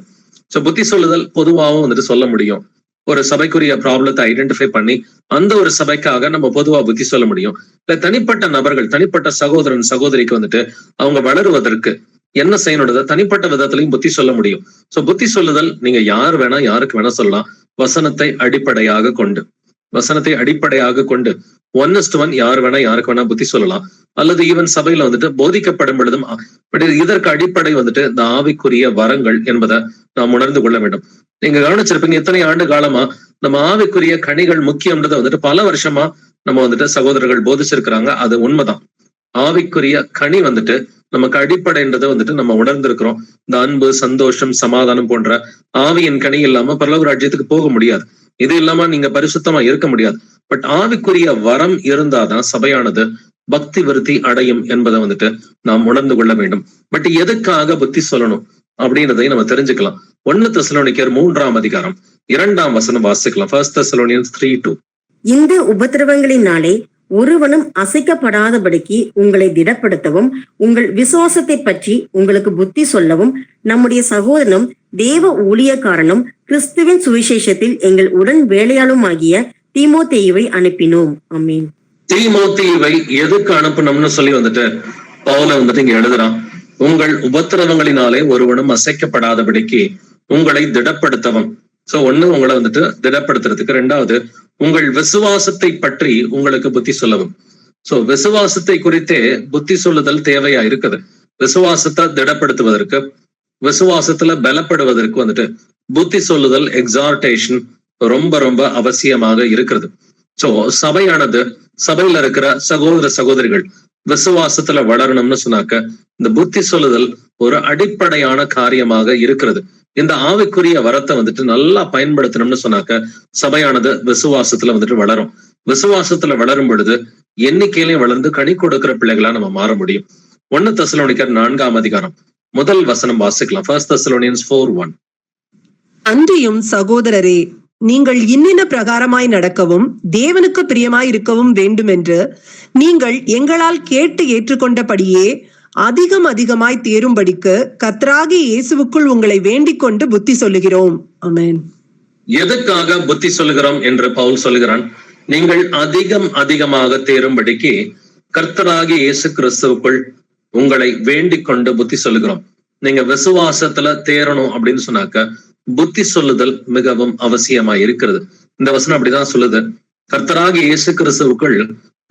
சோ புத்தி சொல்லுதல் பொதுவாகவும் வந்துட்டு சொல்ல முடியும். ஒரு சபைக்குரிய ப்ராப்ளத்தை ஐடென்டிஃபை பண்ணி அந்த ஒரு சபைக்காக நம்ம பொதுவா புத்தி சொல்ல முடியும். இல்ல தனிப்பட்ட நபர்கள், தனிப்பட்ட சகோதரன் சகோதரிக்கு வந்துட்டு அவங்க வளருவதற்கு என்ன செய்யணுன்றத தனிப்பட்ட விதத்திலையும் புத்தி சொல்ல முடியும். சோ புத்தி சொல்லுதல் நீங்க யார் வேணா யாருக்கு வேணா சொல்லலாம், வசனத்தை அடிப்படையாக கொண்டு. வசனத்தை அடிப்படையாக கொண்டு 1:1 யார் வேணா யாருக்கு வேணா புத்தி சொல்லலாம். அல்லது ஈவன் சபையில வந்துட்டு போதிக்கப்படும் பொழுதும் இதற்கு அடிப்படை வந்துட்டு இந்த ஆவிக்குரிய வரங்கள் என்பதை நாம் உணர்ந்து கொள்ள வேண்டும். நீங்க கவனிச்சிருப்பீங்க, எத்தனை ஆண்டு காலமா நம்ம ஆவிக்குரிய கனிகள் முக்கியம்ன்றதை வந்துட்டு பல வருஷமா நம்ம வந்துட்டு சகோதரர்கள் போதிச்சிருக்கிறாங்க. அது உண்மைதான். ஆவிக்குரிய கனி வந்துட்டு நமக்கு அடிப்படைன்றதை வந்துட்டு நம்ம உணர்ந்திருக்கிறோம். இந்த அன்பு, சந்தோஷம், சமாதானம் போன்ற ஆவியின் கனி இல்லாம பரலோக ராஜ்யத்துக்கு போக முடியாது. இது இல்லாம நீங்க பரிசுத்தமா இருக்க முடியாது. பட் ஆவிக்குரிய வரம் இருந்தாதான் சபையானது பக்தி விருத்தி அடையும் என்பதை வந்துட்டு நாம் உணர்ந்து கொள்ள வேண்டும். பட் எதுக்காக புத்தி சொல்லணும் அப்படின்றதை நம்ம தெரிஞ்சுக்கலாம். 1 தெசலோனிக்கர் 3ஆம் அதிகாரம் 2ஆம் வசனம் வாசிக்கலாம். 1 Thessalonians 3:2. இந்த உபத்திரவங்களினாலே ஒருவனும் அசைக்கப்படாதபடிக்கு உங்களை திடப்படுத்தவும் உங்கள் விசுவாசத்தை பற்றி உங்களுக்கு புத்தி சொல்லவும் நம்முடைய சகோதரனும் தேவ ஊழியக்காரனும் கிறிஸ்துவின் சுவிசேஷத்தில் எங்கள் உடன் வேலையாளுமாகிய தீமோத்தேயுவை அனுப்பினோம். ஆமென். தீமோத்தேயுவை எதுக்கு அனுப்பணும்னு சொல்லி வந்துட்டு பவுல் வந்துட்டு இங்க எழுதுறான். உங்கள் உபத்திரவங்களினாலே ஒருவனும் அசைக்கப்படாதபடிக்கு உங்களை திடப்படுத்தவும். சோ ஒண்ணு, உங்களை வந்துட்டு திடப்படுத்துறதுக்கு. 2வது, உங்கள் விசுவாசத்தை பற்றி உங்களுக்கு புத்தி சொல்லவும். சோ விசுவாசத்தை குறித்தே புத்தி சொல்லுதல் தேவையா இருக்குது. விசுவாசத்தை திடப்படுத்துவதற்கு, விசுவாசத்துல பலப்படுவதற்கு வந்துட்டு புத்தி சொல்லுதல், எக்ஸார்டேஷன் ரொம்ப ரொம்ப அவசியமாக இருக்கிறது. சோ சபையானது, சபையில இருக்கிற சகோதர சகோதரிகள் விசுவாசத்துல வளரணும்னு சொன்னாக்க இந்த புத்தி சொல்லுதல் ஒரு அடிப்படையான காரியமாக இருக்கிறது. இந்த ஆவிக்குரிய வரத்தை வந்துட்டு நல்லா பயன்படுத்தணும்னு சொன்னாக்க சபையானது விசுவாசத்துல வந்துட்டு வளரும். விசுவாசத்துல வளரும் பொழுது எண்ணிக்கையிலையும் வளர்ந்து கனி கொடுக்கிற பிள்ளைகளா நம்ம மாற முடியும். 1 தெசலோனிக்கர் 4ஆம் அதிகாரம் 1 வசனம் வாசிக்கலாம். 1 Thessalonians 4:1. அன்றியும் சகோதரரே, நீங்கள் இன்னின பிரகாரமாய் நடக்கவும் தேவனுக்கு பிரியமாய் இருக்கவும் வேண்டும் என்று நீங்கள் எங்களால் கேட்டு ஏற்றுக்கொண்டபடியே அதிகமாய் தேரும்படிக்கு கர்த்தராகிய இயேசுவுக்குள் உங்களை வேண்டிக் கொண்டு புத்தி சொல்லுகிறோம். ஆமென். எதுக்காக புத்தி சொல்லுகிறோம் என்று பவுல் சொல்லுகிறான்? நீங்கள் அதிகமாக தேரும்படிக்கு கர்த்தராகிய இயேசு கிறிஸ்துவுக்குள் உங்களை வேண்டிக் கொண்டு புத்தி சொல்லுகிறோம். நீங்க விசுவாசத்துல தேரணும் அப்படின்னு சொன்னாக்க புத்தி சொல்லுதல் மிகவும் அவசியமா இருக்கிறது. இந்த வசனம் அப்படிதான் சொல்லுது. கர்த்தராகிய இயேசு கிறிஸ்துவுக்குள்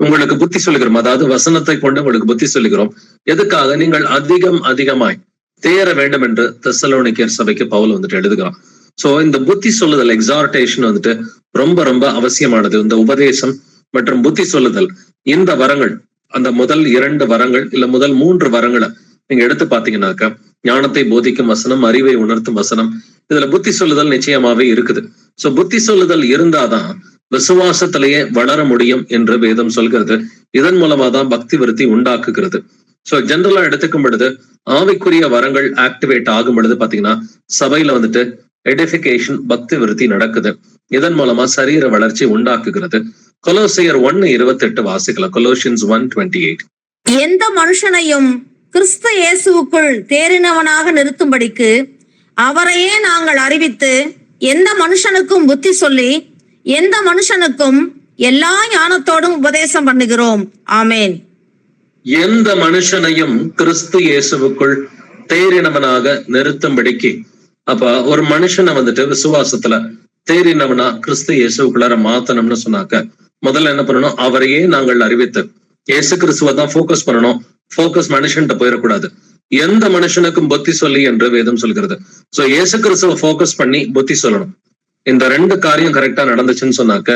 உங்களுக்கு புத்தி சொல்லுகிறோம். அதாவது வசனத்தை கொண்டு உங்களுக்கு புத்தி சொல்லுகிறோம். எதுக்காக? நீங்கள் அதிகமாய் தேர வேண்டும் என்று தெசலோனிக்கர் சபைக்கு பவுல் வந்துட்டு எழுதுகிறான். சோ இந்த புத்தி சொல்லுதல், எக்ஸார்டேஷன் வந்துட்டு ரொம்ப ரொம்ப அவசியமானது. இந்த உபதேசம் மற்றும் புத்தி சொல்லுதல், இந்த வரங்கள், அந்த முதல் 2 வரங்கள் இல்ல முதல் 3 வரங்களை நீங்க எடுத்து பாத்தீங்கன்னாக்க ஞானத்தை போதிக்கும் வசனம், அறிவை உணர்த்தும் வசனம், இதுல புத்தி சொல்லுதல் நிச்சயமாவே இருக்குது. சோ புத்தி சொல்லுதல் இருந்தாதான் விசுவாசத்திலேயே வளர முடியும் என்று வேதம் சொல்கிறது. இதன் மூலமா தான் பக்தி விருத்தி உண்டாக்குகிறது. சோ ஜெனரலா எடுத்துக்கும் பொழுது ஆவிக்குரிய வரங்கள் ஆக்டிவேட் ஆகும் பொழுது பாத்தீங்கன்னா சபையில வந்துட்டு எடிஃபிகேஷன், பக்தி விருத்தி நடக்குது. இதன் மூலமா சரீர வளர்ச்சி உண்டாக்குகிறது. கொலோசியர் 1:28 வாசிக்கலாம். கொலோசியன்ஸ் 1:28. எந்த மனுஷனையும் கிறிஸ்து இயேசுவுக்குள் தேறினவனாக நிறுத்தும்படிக்கு அவரையே நாங்கள் அறிவித்து எந்த மனுஷனுக்கும் புத்தி சொல்லி எந்த மனுஷனுக்கும் எல்லா ஞானத்தோடும் உபதேசம் பண்ணுகிறோம். ஆமேன். எந்த மனுஷனையும் கிறிஸ்து இயேசுவுக்குள் தேறினவனாக நிறுத்தும்படிக்கு. அப்ப ஒரு மனுஷனை வந்துட்டு விசுவாசத்துல தேறினவனா கிறிஸ்து இயேசுக்குள்ளார மாத்தணும்னு சொன்னாக்க முதல்ல என்ன பண்ணணும், அவரையே நாங்கள் அறிவித்து இயேசு கிறிஸ்துவ தான் போக்கஸ் பண்ணணும். போக்கஸ் மனுஷன்ட்ட போயிடக்கூடாது. எந்த மனுஷனுக்கும் புத்தி சொல்லி என்று வேதம் சொல்கிறது. சோ இயேசு கிறிஸ்துவ போக்கஸ் பண்ணி புத்தி சொல்லணும். இந்த ரெண்டு காரியம் கரெக்டா நடந்துச்சுன்னு சொன்னாக்க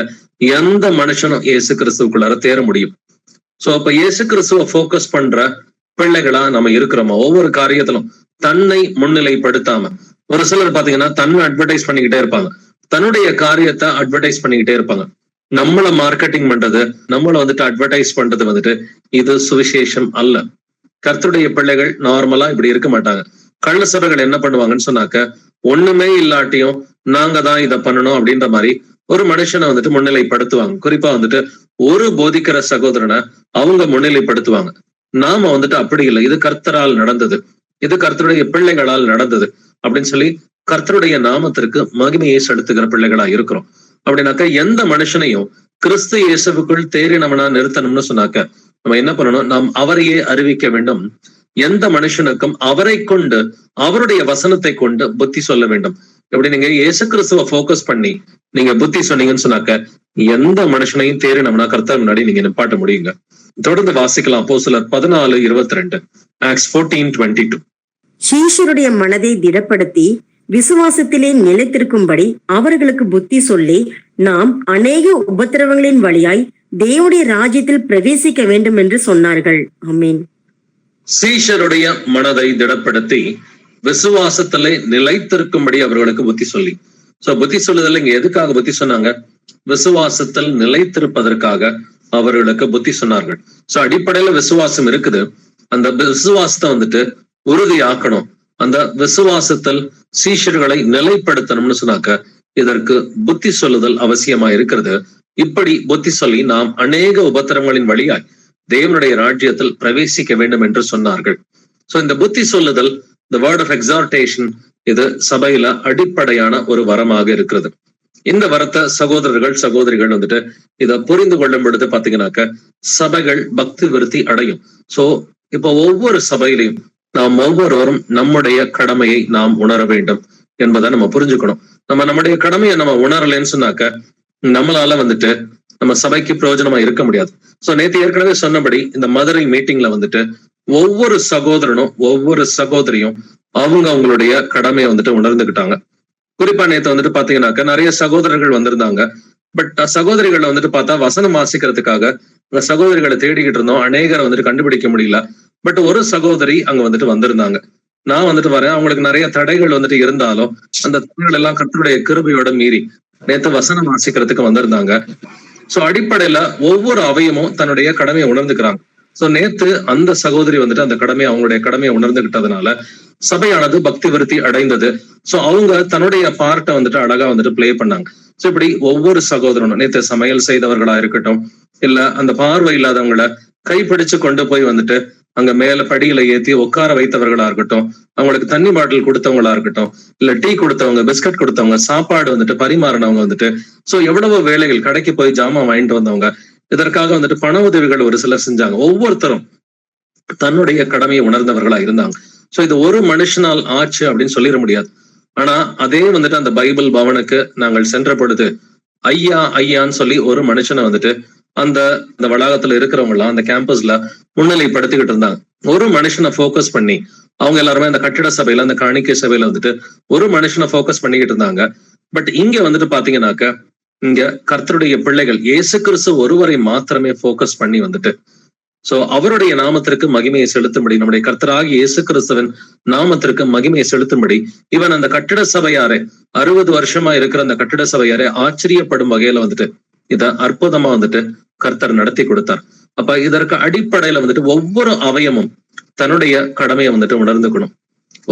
எந்த மனுஷனும் இயேசு கிறிஸ்துவுக்குள்ளார தேர முடியும். சோ அப்ப இயேசு கிறிஸ்துவ போக்கஸ் பண்ற பிள்ளைகளா நம்ம இருக்கிறோமா? ஒவ்வொரு காரியத்திலும் தன்னை முன்னிலைப்படுத்தாம. ஒரு சிலர் பாத்தீங்கன்னா தன்னை அட்வர்டைஸ் பண்ணிக்கிட்டே இருப்பாங்க, தன்னுடைய காரியத்தை அட்வர்டைஸ் பண்ணிக்கிட்டே இருப்பாங்க. நம்மள மார்க்கெட்டிங் பண்றது, நம்மள வந்துட்டு அட்வர்டைஸ் பண்றது வந்துட்டு இது சுவிசேஷம் அல்ல. கர்த்தருடைய பிள்ளைகள் நார்மலா இப்படி இருக்க மாட்டாங்க. கள்ள சபைகள் என்ன பண்ணுவாங்கன்னு சொன்னாக்க ஒண்ணுமே இல்லாட்டியும் நாங்க தான் இதை பண்ணணும் அப்படின்ற மாதிரி ஒரு மனுஷனை வந்துட்டு முன்னிலைப்படுத்துவாங்க. குறிப்பா வந்துட்டு ஒரு போதிக்கிற சகோதரனை அவங்க முன்னிலைப்படுத்துவாங்க. நாம வந்துட்டு அப்படி இல்லை, இது கர்த்தரால் நடந்தது, இது கர்த்தருடைய பிள்ளைகளால் நடந்தது அப்படின்னு சொல்லி கர்த்தருடைய நாமத்திற்கு மகிமையை செலுத்துகிற பிள்ளைகளா இருக்கிறோம். அப்படின்னாக்க எந்த மனுஷனையும் கிறிஸ்து இயேசுவுக்குள் தேறினவனா நிறுத்தணும்னு சொன்னாக்க நம்ம என்ன பண்ணணும், நாம் அவரையே அறிவிக்க வேண்டும். எந்த மனுஷனுக்கும் அவரை கொண்டு அவருடைய வசனத்தை கொண்டு புத்தி சொல்ல வேண்டும். எப்படி நீங்க இயேசு கிறிஸ்துவ போக்கஸ் பண்ணி நீங்க புத்தி சொன்னீங்கன்னு சொன்னாக்க எந்த மனுஷனையும் தேறினவனா கர்த்தர் முன்னாடி நீங்க நிப்பாட்ட முடியுங்க. தொடர்ந்து வாசிக்கலாம். அப்போஸ்தலர் 14:22, ஆக்ட்ஸ் 14:22. சீஷருடைய மனதை திடப்படுத்தி விசுவாசத்திலே நிலைத்திருக்கும்படி அவர்களுக்கு புத்தி சொல்லி நாம் அநேக உபத்திரவங்களின் வழியாய் தேவனுடைய ராஜ்யத்தில் பிரவேசிக்க வேண்டும் என்று சொன்னார்கள். ஆமென். சீஷருடைய மனதை திடப்படுத்தி விசுவாசத்திலே நிலைத்திருக்கும்படி அவர்களுக்கு புத்தி சொல்லி. சோ புத்தி சொல்லுதல் இங்க எதுக்காக புத்தி சொன்னாங்க? விசுவாசத்தில் நிலைத்திருப்பதற்காக அவர்களுக்கு புத்தி சொன்னார்கள். சோ அடிப்படையில விசுவாசம் இருக்குது, அந்த விசுவாசத்தை வந்துட்டு உறுதியாக்கணும். அந்த விசுவாசத்தில் சீஷர்களை நிலைப்படுத்தணும்னு சொன்னாக்க இதற்கு புத்தி சொல்லுதல் அவசியமா இருக்கிறது. இப்படி புத்தி சொல்லி நாம் அநேக உபத்திரங்களின் வழியாய் தேவனுடைய ராஜ்யத்தில் பிரவேசிக்க வேண்டும் என்று சொன்னார்கள். சோ இந்த புத்தி சொல்லுதல், the word of exhortation, இது சபையில அடிப்படையான ஒரு வரமாக இருக்கிறது. இந்த வரத்தை சகோதரர்கள் சகோதரிகள் வந்துட்டு இதை புரிந்து கொள்ளும் பொழுது பாத்தீங்கன்னாக்க சபைகள் பக்தி விருத்தி அடையும். சோ இப்போ ஒவ்வொரு சபையிலையும் நாம் ஒவ்வொருவரும் நம்முடைய கடமையை நாம் உணர வேண்டும் என்பதை நம்ம புரிஞ்சுக்கணும். நம்முடைய கடமையை நம்ம உணரலைன்னு சொன்னாக்க நம்மளால வந்துட்டு நம்ம சபைக்கு பிரயோஜனமா இருக்க முடியாது. சோ நேற்று ஏற்கனவே சொன்னபடி இந்த மதுரை மீட்டிங்ல வந்துட்டு ஒவ்வொரு சகோதரனும் ஒவ்வொரு சகோதரியும் அவங்களுடைய கடமையை வந்துட்டு உணர்ந்துகிட்டாங்க. குறிப்பா நேற்று வந்துட்டு பாத்தீங்கன்னாக்க நிறைய சகோதரர்கள் வந்திருந்தாங்க. பட் சகோதரிகளை வந்துட்டு பார்த்தா வசனம் வாசிக்கிறதுக்காக அந்த சகோதரிகளை தேடிக்கிட்டு இருந்தோம், அநேகரை வந்துட்டு கண்டுபிடிக்க முடியல. பட் ஒரு சகோதரி அங்க வந்துட்டு வந்திருந்தாங்க. நான் வந்துட்டு வரேன், அவங்களுக்கு நிறைய தடைகள் வந்துட்டு இருந்தாலும் அந்த தடைகள் எல்லாம் கர்த்தருடைய கிருபையோட மீறி நேற்று வசனம் வாசிக்கிறதுக்கு வந்திருந்தாங்க. சோ அடிப்படையில ஒவ்வொரு அவையமும் தன்னுடைய கடமையை உணர்ந்துக்கிறாங்க. சோ நேத்து அந்த சகோதரி வந்துட்டு அந்த கடமையை அவங்களுடைய கடமையை உணர்ந்துகிட்டதுனால சபையானது பக்தி விருத்தி அடைந்தது. சோ அவங்க தன்னுடைய பார்ட்டை வந்துட்டு அழகா வந்துட்டு பிளே பண்ணாங்க. சோ இப்படி ஒவ்வொரு சகோதரனும் நேத்து சமையல் செய்தவர்களா இருக்கட்டும், இல்ல அந்த பார்வை இல்லாதவங்களை கைப்பிடிச்சு கொண்டு போய் வந்துட்டு அங்க மேல படியில ஏத்தி உட்கார வைத்தவர்களா இருக்கட்டும், அவங்களுக்கு தண்ணி பாட்டில் கொடுத்தவங்களா இருக்கட்டும், இல்ல டீ கொடுத்தவங்க, பிஸ்கட் கொடுத்தவங்க, சாப்பாடு வந்துட்டு பரிமாறினவங்க வந்துட்டு, சோ எவ்வளவோ வேலைகள், கடைக்கு போய் ஜாமான் வாங்கிட்டு வந்தவங்க, இதற்காக வந்துட்டு பண உதவிகள் ஒரு சிலர் செஞ்சாங்க. ஒவ்வொருத்தரும் தன்னுடைய கடமையை உணர்ந்தவர்களா இருந்தாங்க. சோ இது ஒரு மனுஷனால் ஆச்சு அப்படின்னு சொல்லிட முடியாது. ஆனா அதே வந்துட்டு அந்த பைபிள் பவனுக்கு நாங்கள் சென்ற பொழுது ஐயா ஐயான்னு சொல்லி ஒரு மனுஷனை வந்துட்டு அந்த வளாகத்துல இருக்கிறவங்க எல்லாம் அந்த கேம்பஸ்ல முன்னிலைப்படுத்திக்கிட்டு இருந்தாங்க. ஒரு மனுஷனை போக்கஸ் பண்ணி அவங்க எல்லாருமே அந்த கட்டிட சபையில அந்த காணிக்கை சபையில வந்துட்டு ஒரு மனுஷனை போக்கஸ் பண்ணிக்கிட்டு இருந்தாங்க. பட் இங்க வந்துட்டு பாத்தீங்கன்னாக்க இங்க கர்த்தருடைய பிள்ளைகள் இயேசு கிறிஸ்து ஒருவரை மாத்திரமே போக்கஸ் பண்ணி வந்துட்டு சோ அவருடைய நாமத்திற்கு மகிமையை செலுத்தும்படி, நம்முடைய கர்த்தராகிய இயேசு கிறிஸ்துவின் நாமத்திற்கு மகிமையை செலுத்தும்படி இவன் அந்த கட்டிட சபையாரே 60 வருஷமா இருக்கிற அந்த கட்டிட சபையாரே ஆச்சரியப்படும் வகையில வந்துட்டு இத அற்புதமா வந்துட்டு கர்த்தர் நடத்தி கொடுத்தார். அப்ப இதற்கு அடிப்படையில வந்துட்டு ஒவ்வொரு அவயமும் தன்னுடைய கடமையை வந்துட்டு உணர்ந்துக்கணும்.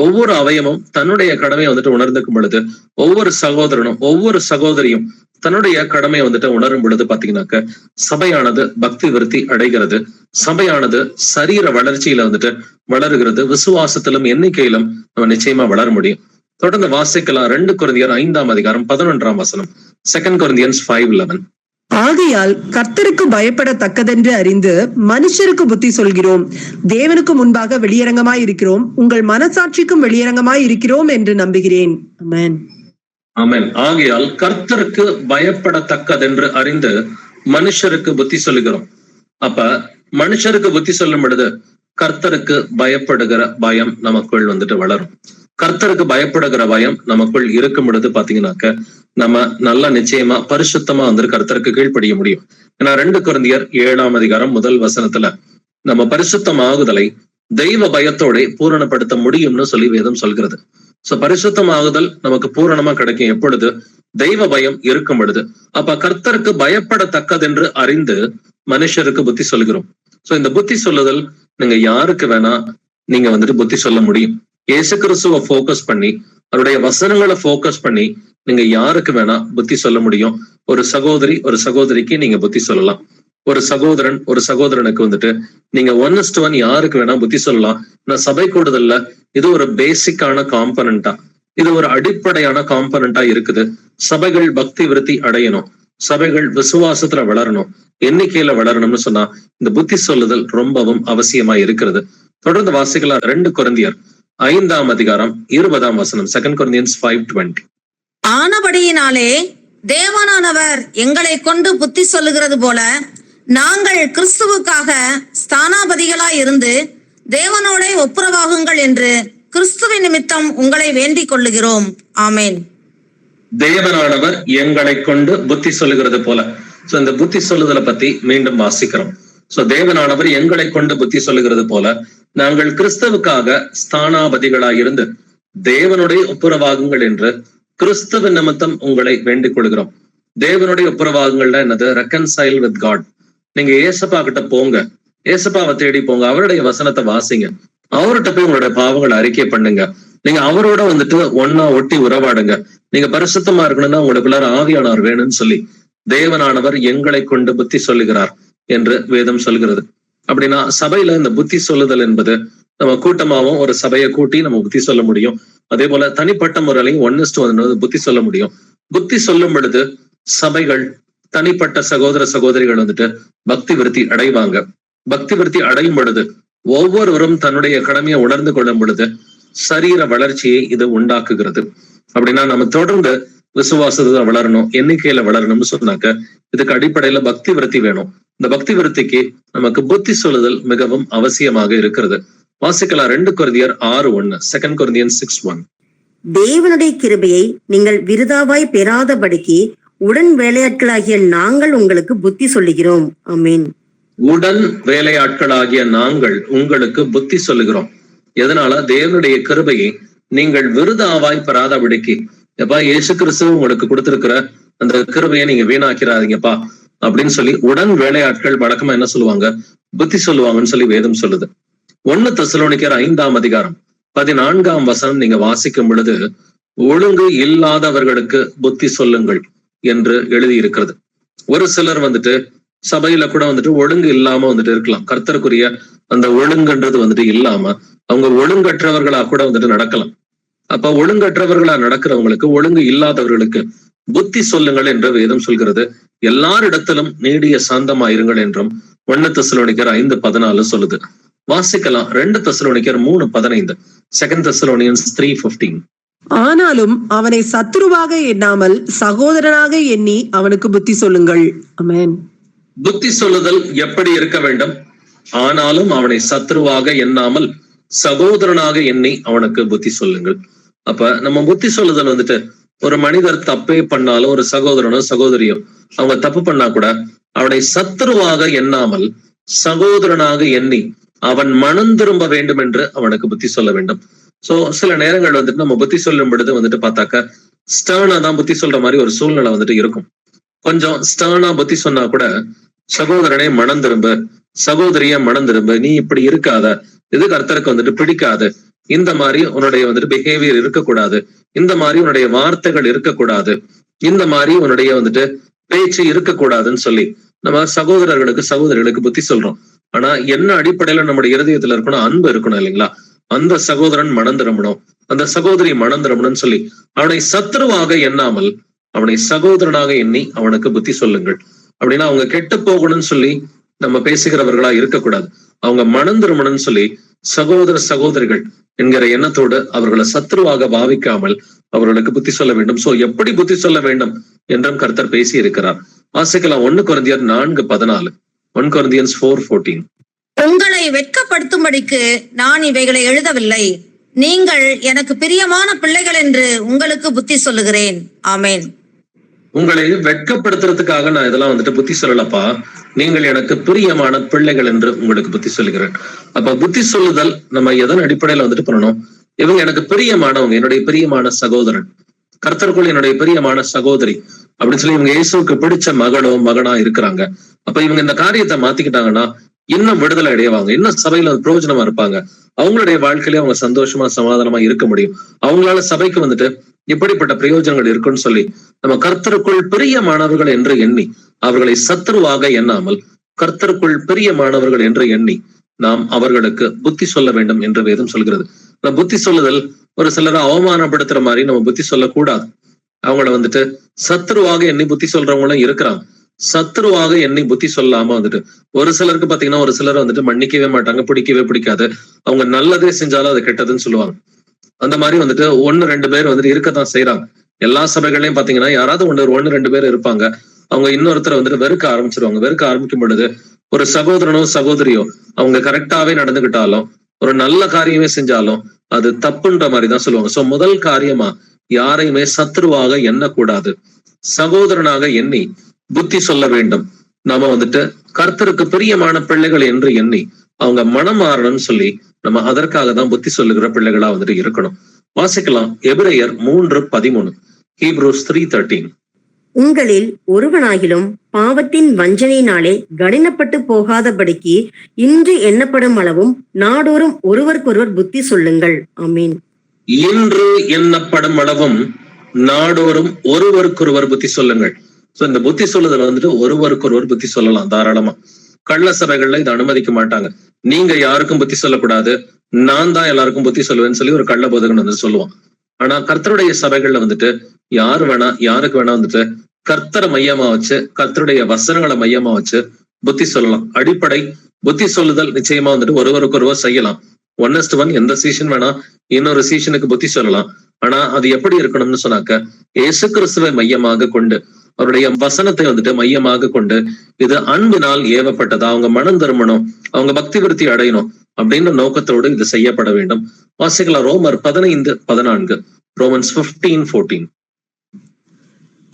ஒவ்வொரு அவயமும் தன்னுடைய கடமையை வந்துட்டு உணர்ந்துக்கும் பொழுது ஒவ்வொரு சகோதரனும் ஒவ்வொரு சகோதரியும் தன்னுடைய கடமையை வந்துட்டு உணரும் பொழுது பாத்தீங்கன்னாக்க சபையானது பக்தி விருத்தி அடைகிறது. சபையானது சரீர வளர்ச்சியில வந்துட்டு வளருகிறது. விசுவாசத்திலும் எண்ணிக்கையிலும் நம்ம நிச்சயமா வளர முடியும். தொடர்ந்து வாசிக்கலாம். 2 கொரிந்தியர் 5-ம் அதிகாரம் 11-ம் வசனம். 2 Corinthians 5:11. ஆகையால் கர்த்தருக்கு பயப்படத்தக்கதென்று அறிந்து மனுஷருக்கு புத்தி சொல்கிறோம், தேவனுக்கு முன்பாக வெளியரங்கமாய் இருக்கிறோம், உங்கள் மனசாட்சிக்கும் வெளியரங்கமாய் இருக்கிறோம் என்று நம்புகிறேன். ஆமென். ஆமென். ஆகையால் கர்த்தருக்கு பயப்படத்தக்கதென்று அறிந்து மனுஷருக்கு புத்தி சொல்லுகிறோம். அப்ப மனுஷருக்கு புத்தி சொல்லும் பொழுது கர்த்தருக்கு பயப்படுகிற பயம் நமக்குள் வளரும். கர்த்தருக்கு பயப்படுகிற பயம் நமக்குள் இருக்கும் பொழுது பாத்தீங்கன்னாக்க நம்ம நல்லா நிச்சயமா பரிசுத்தமா கர்த்தருக்கு கீழ்ப்படிய முடியும். ஏன்னா 2 கொரிந்தியர் 7ஆம் அதிகாரம் 1 வசனத்துல நம்ம பரிசுத்தமாகுதலை தெய்வ பயத்தோட பூரணப்படுத்த முடியும்னு சொல்லி வேதம் சொல்கிறது. சோ பரிசுத்தமாகுதல் நமக்கு பூரணமா கிடைக்கும் எப்பொழுது தெய்வ பயம் இருக்கும் பொழுது. அப்ப கர்த்தருக்கு பயப்படத்தக்கதென்று அறிந்து மனுஷருக்கு புத்தி சொல்கிறோம். சோ இந்த புத்தி சொல்லுதல் நீங்க யாருக்கு வேணா நீங்க புத்தி சொல்ல முடியும். இயேசு கிறிஸ்துவ போக்கஸ் பண்ணி அவருடைய வசனங்களை போக்கஸ் பண்ணி நீங்க யாருக்கு வேணா புத்தி சொல்ல முடியும். ஒரு சகோதரி ஒரு சகோதரிக்கு நீங்க புத்தி சொல்லலாம். ஒரு சகோதரன் ஒரு சகோதரனுக்கு நீங்க 1:1 யாருக்கு வேணா புத்தி சொல்லலாம். நான் சபை கூடுதல்ல இது ஒரு பேசிக்கான காம்பனண்டா, இது ஒரு அடிப்படையான காம்பனண்டா இருக்குது. சபைகள் பக்தி விருத்தி அடையணும், சபைகள் விசுவாசத்துல வளரணும், எண்ணிக்கையில வளரணும்னு சொன்னா இந்த புத்தி சொல்லுதல் ரொம்பவும் அவசியமா இருக்கிறது. தொடர்ந்து வாசிக்கலாம் 2 கொரிந்தியர் 5ஆம் அதிகாரம் 20ஆம் வசனம். 2 Corinthians 5:20. ஆனபடியினாலே தேவனானவர் எங்களை கொண்டு புத்தி சொல்லுகிறது போல நாங்கள் கிறிஸ்துவுக்காக ஸ்தானாபதிகளாய் இருந்து தேவனோட ஒப்புரவாகுங்கள் என்று கிறிஸ்துவின் நிமித்தம் உங்களை வேண்டிக் கொள்ளுகிறோம். ஆமேன். தேவனானவர் எங்களை கொண்டு புத்தி சொல்லுகிறது போல. சோ இந்த புத்தி சொல்லுதலை பத்தி மீண்டும் வாசிக்கிறோம். சோ தேவனானவர் எங்களை கொண்டு புத்தி சொல்லுகிறது போல நாங்கள் கிறிஸ்துவுக்காக ஸ்தானாபதிகளாயிருந்து தேவனுடைய ஒப்புரவாகுங்கள் என்று கிறிஸ்துவ நிமித்தம் உங்களை வேண்டிக் கொள்கிறோம். தேவனுடைய ஒப்புரவாகுங்கள்ல என்னது? Reconcile with God. நீங்க ஏசப்பா கிட்ட போங்க, ஏசப்பாவை தேடி போங்க, அவருடைய வசனத்தை வாசிங்க, அவர்கிட்ட போய் உங்களுடைய பாவங்களை அறிக்கை பண்ணுங்க. நீங்க அவரோட ஒன்னா ஒட்டி உறவாடுங்க. நீங்க பரிசுத்தமா இருக்கணும்னா உங்களுக்குள்ளார ஆவியானவர் வேணும்னு சொல்லி தேவனானவர் எங்களை கொண்டு புத்தி சொல்லுகிறார் என்று வேதம் சொல்கிறது. அப்படின்னா சபையில இந்த புத்தி சொல்லுதல் என்பது நம்ம கூட்டமாவும் ஒரு சபையை கூட்டி நம்ம புத்தி சொல்ல முடியும். அதே போல தனிப்பட்ட முறையிலையும் 1:1 புத்தி சொல்ல முடியும். புத்தி சொல்லும் பொழுது சபைகள் தனிப்பட்ட சகோதர சகோதரிகள் பக்தி விருத்தி அடைவாங்க. பக்தி விருத்தி அடையும் பொழுது ஒவ்வொருவரும் தன்னுடைய கடமையை உணர்ந்து கொள்ளும் பொழுது சரீர வளர்ச்சியை இது உண்டாக்குகிறது. அப்படின்னா நம்ம தொடர்ந்து விசுவாசத்துல வளரணும், எண்ணிக்கையில வளரணும்னு சொன்னாக்க இதுக்கு அடிப்படையில பக்தி விருத்தி வேணும். இந்த பக்தி விருத்திக்கு நமக்கு புத்தி சொல்லுதல் மிகவும் அவசியமாக இருக்கிறது. வாசிக்கலாம் 2 கொரிந்தியர் 6:1. 2 Corinthians 6:1. தேவனுடைய கிருபையை நீங்கள் விருதாவாய் பெறாதபடிக்கு உடன் வேலையாட்களாகிய நாங்கள் உங்களுக்கு புத்தி சொல்லுகிறோம். ஆமீன். உடன் வேலையாட்களாகிய நாங்கள் உங்களுக்கு புத்தி சொல்லுகிறோம். எதனால? தேவனுடைய கிருபையை நீங்கள் விருதாவாய் பெறாதபடிக்கு. எப்பா இயேசு கிறிஸ்து உங்களுக்கு கொடுத்திருக்கிற அந்த கிருபையை நீங்க வீணாக்கிறாதீங்கப்பா அப்படின்னு சொல்லி உடன் வேலையாட்கள் வழக்கமா என்ன சொல்லுவாங்க? புத்தி சொல்லுவாங்கன்னு சொல்லி வேதம் சொல்லுது. 1 தெசலோனிக்கர் 5ஆம் அதிகாரம் 14ஆம் வசனம் நீங்க வாசிக்கும் பொழுது ஒழுங்கு இல்லாதவர்களுக்கு புத்தி சொல்லுங்கள் என்று எழுதி இருக்கிறது. ஒரு சிலர் சபையில கூட ஒழுங்கு இல்லாம இருக்கலாம். கர்த்தருக்குரிய அந்த ஒழுங்குன்றது இல்லாம அவங்க ஒழுங்கற்றவர்களா கூட நடக்கலாம். அப்ப ஒழுங்கற்றவர்களா நடக்கிறவங்களுக்கு, ஒழுங்கு இல்லாதவர்களுக்கு புத்தி சொல்லுங்கள் என்று வேதம் சொல்கிறது. எல்லாரிடத்திலும் நீடிய சாந்தமாயிருங்கள் என்றும் 1 தெசலோனிக்கர் 5:14 சொல்லுது. வாசிக்கலாம் 2 தெசலோனிக்கர் 3:15. 2 Thessalonians 3:15. ஆனாலும் அவனை சத்துருவாக எண்ணாமல் சகோதரனாக எண்ணி அவனுக்கு புத்தி சொல்லுங்கள். ஆமென். புத்தி சொல்லுதல் எப்படி இருக்க வேண்டும்? ஆனாலும் அவனை சத்துருவாக எண்ணாமல் சகோதரனாக எண்ணி அவனுக்கு புத்தி சொல்லுங்கள். அப்ப நம்ம புத்தி சொல்லுதல் ஒரு மனிதர் தப்பே பண்ணாலும், ஒரு சகோதரனோ சகோதரியோ அவங்க தப்பு பண்ணா கூட அவனை சத்துருவாக எண்ணாமல் சகோதரனாக எண்ணி அவன் மனம் திரும்ப வேண்டும் என்று அவனுக்கு புத்தி சொல்ல வேண்டும். சோ சில நேரங்கள் நம்ம புத்தி சொல்லும் பொழுது பார்த்தாக்க ஸ்டர்னா தான் புத்தி சொல்ற மாதிரி ஒரு சூழ்நிலை இருக்கும். கொஞ்சம் ஸ்டர்னா புத்தி சொன்னா கூட சகோதரனே மனம் திரும்ப, சகோதரிய மனம் திரும்ப, நீ இப்படி இருக்காத, இது கர்த்தருக்கு பிடிக்காது, இந்த மாதிரி உன்னுடைய பிஹேவியர் இருக்கக்கூடாது, இந்த மாதிரி உன்னுடைய வார்த்தைகள் இருக்கக்கூடாது, இந்த மாதிரி உன்னுடைய பேச்சு இருக்கக்கூடாதுன்னு சொல்லி நம்ம சகோதரர்களுக்கு சகோதரிகளுக்கு புத்தி சொல்றோம். ஆனா என்ன அடிப்படையில நம்முடைய இருதயத்துல இருக்கணும்? அன்பு இருக்கணும் இல்லைங்களா? அந்த சகோதரன் மனம் திரும்பணும், அந்த சகோதரி மனம் திரும்பணும்னு சொல்லி அவனை சத்துருவாக எண்ணாமல் அவனை சகோதரனாக எண்ணி அவனுக்கு புத்தி சொல்லுங்கள். அப்படின்னா அவங்க கெட்டு போகணும்னு சொல்லி நம்ம பேசுகிறவர்களா இருக்கக்கூடாது. அவங்க மனம் திரும்பணும்னு சொல்லி சகோதர சகோதரிகள் என்கிற எண்ணத்தோடு அவர்களை சத்ருவாக பாவிக்காமல் அவர்களுக்கு புத்தி சொல்ல வேண்டும். சோ எப்படி புத்தி சொல்ல வேண்டும் என்றும் கர்த்தர் பேசி இருக்கிறார். வாசிக்கலாம் 1 கொரிந்தியர் 4:14. 1 Corinthians 4:14. உங்களை வெட்கப்படுத்தும்படிக்கு நான் இவைகளை எழுதவில்லை, நீங்கள் எனக்கு பிரியமான பிள்ளைகள் என்று உங்களுக்கு புத்தி சொல்லுகிறேன். ஆமேன். உங்களை வெட்கப்படுத்துறதுக்காக நான் இதெல்லாம் புத்தி சொல்லலப்பா, நீங்கள் எனக்கு பிரியமான பிள்ளைகள் என்று உங்களுக்கு புத்தி சொல்லுகிறேன். அப்ப புத்தி சொல்லுதல் நம்ம எதன் அடிப்படையில பண்ணணும்? இவங்க எனக்கு பிரியமானவங்க, என்னுடைய பிரியமான சகோதரன், கர்த்தருக்குள் என்னுடைய பிரியமான சகோதரி அப்படின்னு சொல்லி இவங்க இயேசுவுக்கு பிடிச்ச மகளோ மகனா இருக்கிறாங்க. அப்ப இவங்க இந்த காரியத்தை மாத்திக்கிட்டாங்கன்னா இன்னும் விடுதலை அடைவாங்க, இன்னும் சபையில பிரயோஜனமா இருப்பாங்க, அவங்களுடைய வாழ்க்கையில அவங்க சந்தோஷமா சமாதானமா இருக்க முடியும். அவங்களால சபைக்கு எப்படிப்பட்ட பிரயோஜனங்கள் இருக்குன்னு சொல்லி நம்ம கர்த்தருக்குள் பிரியமானவர்கள் என்று எண்ணி அவர்களை சத்ருவாக எண்ணாமல் கர்த்தருக்குள் பிரியமானவர்கள் என்று எண்ணி நாம் அவர்களுக்கு புத்தி சொல்ல வேண்டும் என்று வேதம் சொல்கிறது. புத்தி சொல்லுதல் ஒரு சிலரை அவமானப்படுத்துற மாதிரி நம்ம புத்தி சொல்லக்கூடாது. அவங்கள சத்ருவாக எண்ணி புத்தி சொல்றவங்களும் இருக்கிறாங்க. சத்ருவாக எண்ணி புத்தி சொல்லாம ஒரு சிலருக்கு பாத்தீங்கன்னா ஒரு சிலர் மன்னிக்கவே மாட்டாங்க, பிடிக்கவே பிடிக்காது, அவங்க நல்லதே செஞ்சாலும் அது கெட்டதுன்னு சொல்லுவாங்க. அந்த மாதிரி 1-2 பேர் இருக்கத்தான் செய்யறாங்க. எல்லா சபைகளையும் பாத்தீங்கன்னா யாராவது 1-2 பேர் இருப்பாங்க. அவங்க இன்னொருத்தர் வெறுக்க ஆரம்பிச்சிருவாங்க. வெறுக்க ஆரம்பிக்கும் பொழுது ஒரு சகோதரனோ சகோதரியோ அவங்க கரெக்டாவே நடந்துகிட்டாலும் ஒரு நல்ல காரியமே செஞ்சாலும் அது தப்புன்ற மாதிரிதான் சொல்லுவாங்க. சோ முதல் காரியமா யாரையுமே சத்ருவாக எண்ணக்கூடாது, சகோதரனாக எண்ணி புத்தி சொல்ல வேண்டும். நாம கர்த்தருக்கு பிரியமான பிள்ளைகள் என்று எண்ணி அவங்க மனம் மாறணும்னு சொல்லி நம்ம அதற்காக தான் புத்தி சொல்லுகிற பிள்ளைகளா இருக்கணும். வாசிக்கலாம் எபிரேயர் 3:13. Hebrews 3:13. உங்களில் ஒருவனாகிலும் பாவத்தின் வஞ்சனையினாலே கடினப்பட்டு போகாதபடிக்கு இன்று எண்ணப்படும் அளவும் நாடோறும் ஒருவருக்கொருவர் புத்தி சொல்லுங்கள். ஆமீன். இன்று எண்ணப்படும் அளவும் நாடோறும் ஒருவருக்கொருவர் புத்தி சொல்லுங்கள். சோ இந்த புத்தி சொல்லுதல் ஒருவருக்கொருவர் புத்தி சொல்லலாம் தாராளமா. கள்ள சபைகள்ல இதை அனுமதிக்க மாட்டாங்க. நீங்க யாருக்கும் புத்தி சொல்லக்கூடாது, நான் தான் எல்லாருக்கும் புத்தி சொல்லுவேன்னு சொல்லி ஒரு கள்ள போதகன் சொல்லுவான். ஆனா கர்த்தருடைய சபைகள்ல யாரு வேணா யாருக்கு வேணா கர்த்தரை மையமா வச்சு கர்த்தருடைய வசனங்களை மையமா வச்சு புத்தி சொல்லலாம். அடிப்படை புத்தி சொல்லுதல் நிச்சயமா ஒருவருக்கொருவர் செய்யலாம். 1:1 எந்த சீசன் வேணா இன்னொரு சீசனுக்கு புத்தி சொல்லலாம். ஆனா அது எப்படி இருக்கணும்னு சொன்னாக்க இயேசு கிறிஸ்துவை மையமாக கொண்டு அவருடைய வசனத்தை மையமாக கொண்டு இது அன்பினால் ஏவப்பட்டதா, அவங்க மனம் திரும்பணும், அவங்க பக்தி விருத்தி அடையணும் அப்படின்ற நோக்கத்தோடு இது செய்யப்பட வேண்டும். வாசிக்கலாம் ரோமர் 15:14. Romans 15:14.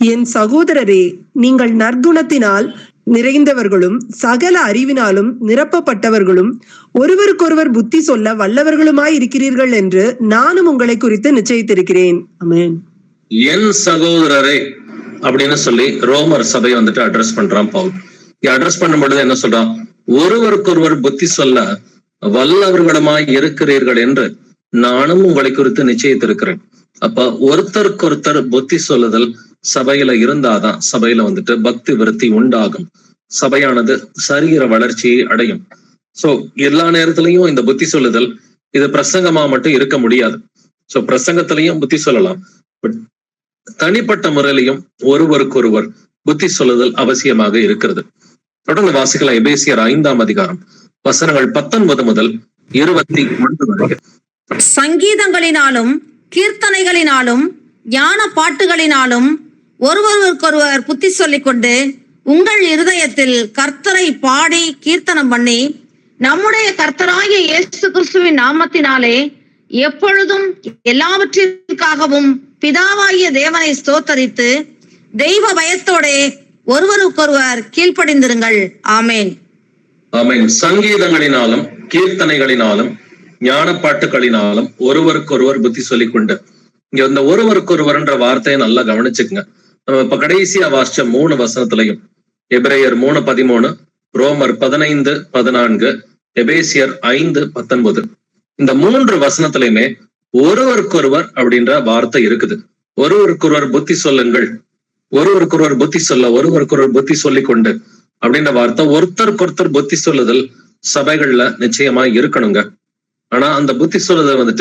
என் சகோதரரே, நீங்கள் நற்குணத்தினால் நிறைந்தவர்களும் சகல அறிவினாலும் நிரப்பப்பட்டவர்களும் ஒருவருக்கொருவர் புத்தி சொல்ல வல்லவர்களுமாய் இருக்கிறீர்கள் என்று நானும் உங்களை குறித்து நிச்சயித்திருக்கிறேன். ஆமென். என் சகோதரரே அப்படின்னு சொல்லி ரோமர் சபை அட்ரஸ் பண்றான் பவுல். அட்ரஸ் பண்ணும் பொழுது என்ன சொல்றான்? ஒருவருக்கொருவர் புத்தி சொல்ல வல்லவர்களுமாய் இருக்கிறீர்கள் என்று நானும் உங்களை குறித்து நிச்சயித்திருக்கிறேன். அப்ப ஒருத்தருக்கொருத்தர் புத்தி சொல்லுதல் சபையில இருந்தாதான் சபையில பக்தி விருத்தி உண்டாகும், சபையானது சரீர வளர்ச்சியை அடையும். சோ எல்லா நேரத்திலையும் இந்த புத்தி சொல்லுதல் இது பிரசங்கமா மட்டும் இருக்க முடியாது. சோ பிரசங்கத்திலையும் புத்தி சொல்லலாம், பட் தனிப்பட்ட முறையிலையும் ஒருவருக்கொருவர் புத்தி சொல்லுதல் அவசியமாக இருக்கிறது. தொடர்ந்து வாசிக்கலாம் எபேசியர் 5ஆம் அதிகாரம் வசனங்கள் 19 முதல் 21 வரை. சங்கீதங்களினாலும் கீர்த்தனைகளினாலும் ஞான பாட்டுகளினாலும் ஒருவருக்கொருவர் புத்தி சொல்லிக் கொண்டு உங்கள் இருதயத்தில் கர்த்தரை பாடி கீர்த்தனம் பண்ணி நம்முடைய கர்த்தராகிய இயேசு கிறிஸ்துவின் நாமத்தினாலே எப்பொழுதும் எல்லாவற்றிற்காகவும் பிதாவாகிய தேவனை ஸ்தோத்தரித்து தெய்வ பயத்தோடே ஒருவருக்கொருவர் கீழ்ப்படிந்திருங்கள். ஆமேன். ஆமேன். சங்கீதங்களினாலும் கீர்த்தனைகளினாலும் ஞான பாட்டுகளினாலும் ஒருவருக்கொருவர் புத்தி சொல்லிக் கொண்டு, இங்க இந்த ஒருவருக்கொருவர்ன்ற வார்த்தையை நல்லா கவனிச்சுக்குங்க. நம்ம இப்ப கடைசியா வாசிச்ச 3 வசனத்திலையும் எபிரேயர் 3:13, ரோமர் 15:14, எபேசியர் 5:19 இந்த 3 வசனத்திலையுமே ஒருவருக்கொருவர் அப்படின்ற வார்த்தை இருக்குது. ஒருவருக்கொருவர் புத்தி சொல்லுங்கள், ஒருவருக்கொருவர் புத்தி சொல்ல, ஒருவருக்கொருவர் புத்தி சொல்லிக் கொண்டு அப்படின்ற வார்த்தை ஒருத்தருக்கொருத்தர் புத்தி சொல்லுதல் சபைகள்ல நிச்சயமா இருக்கணுங்க. ஆனா அந்த புத்தி சொல்லுதல்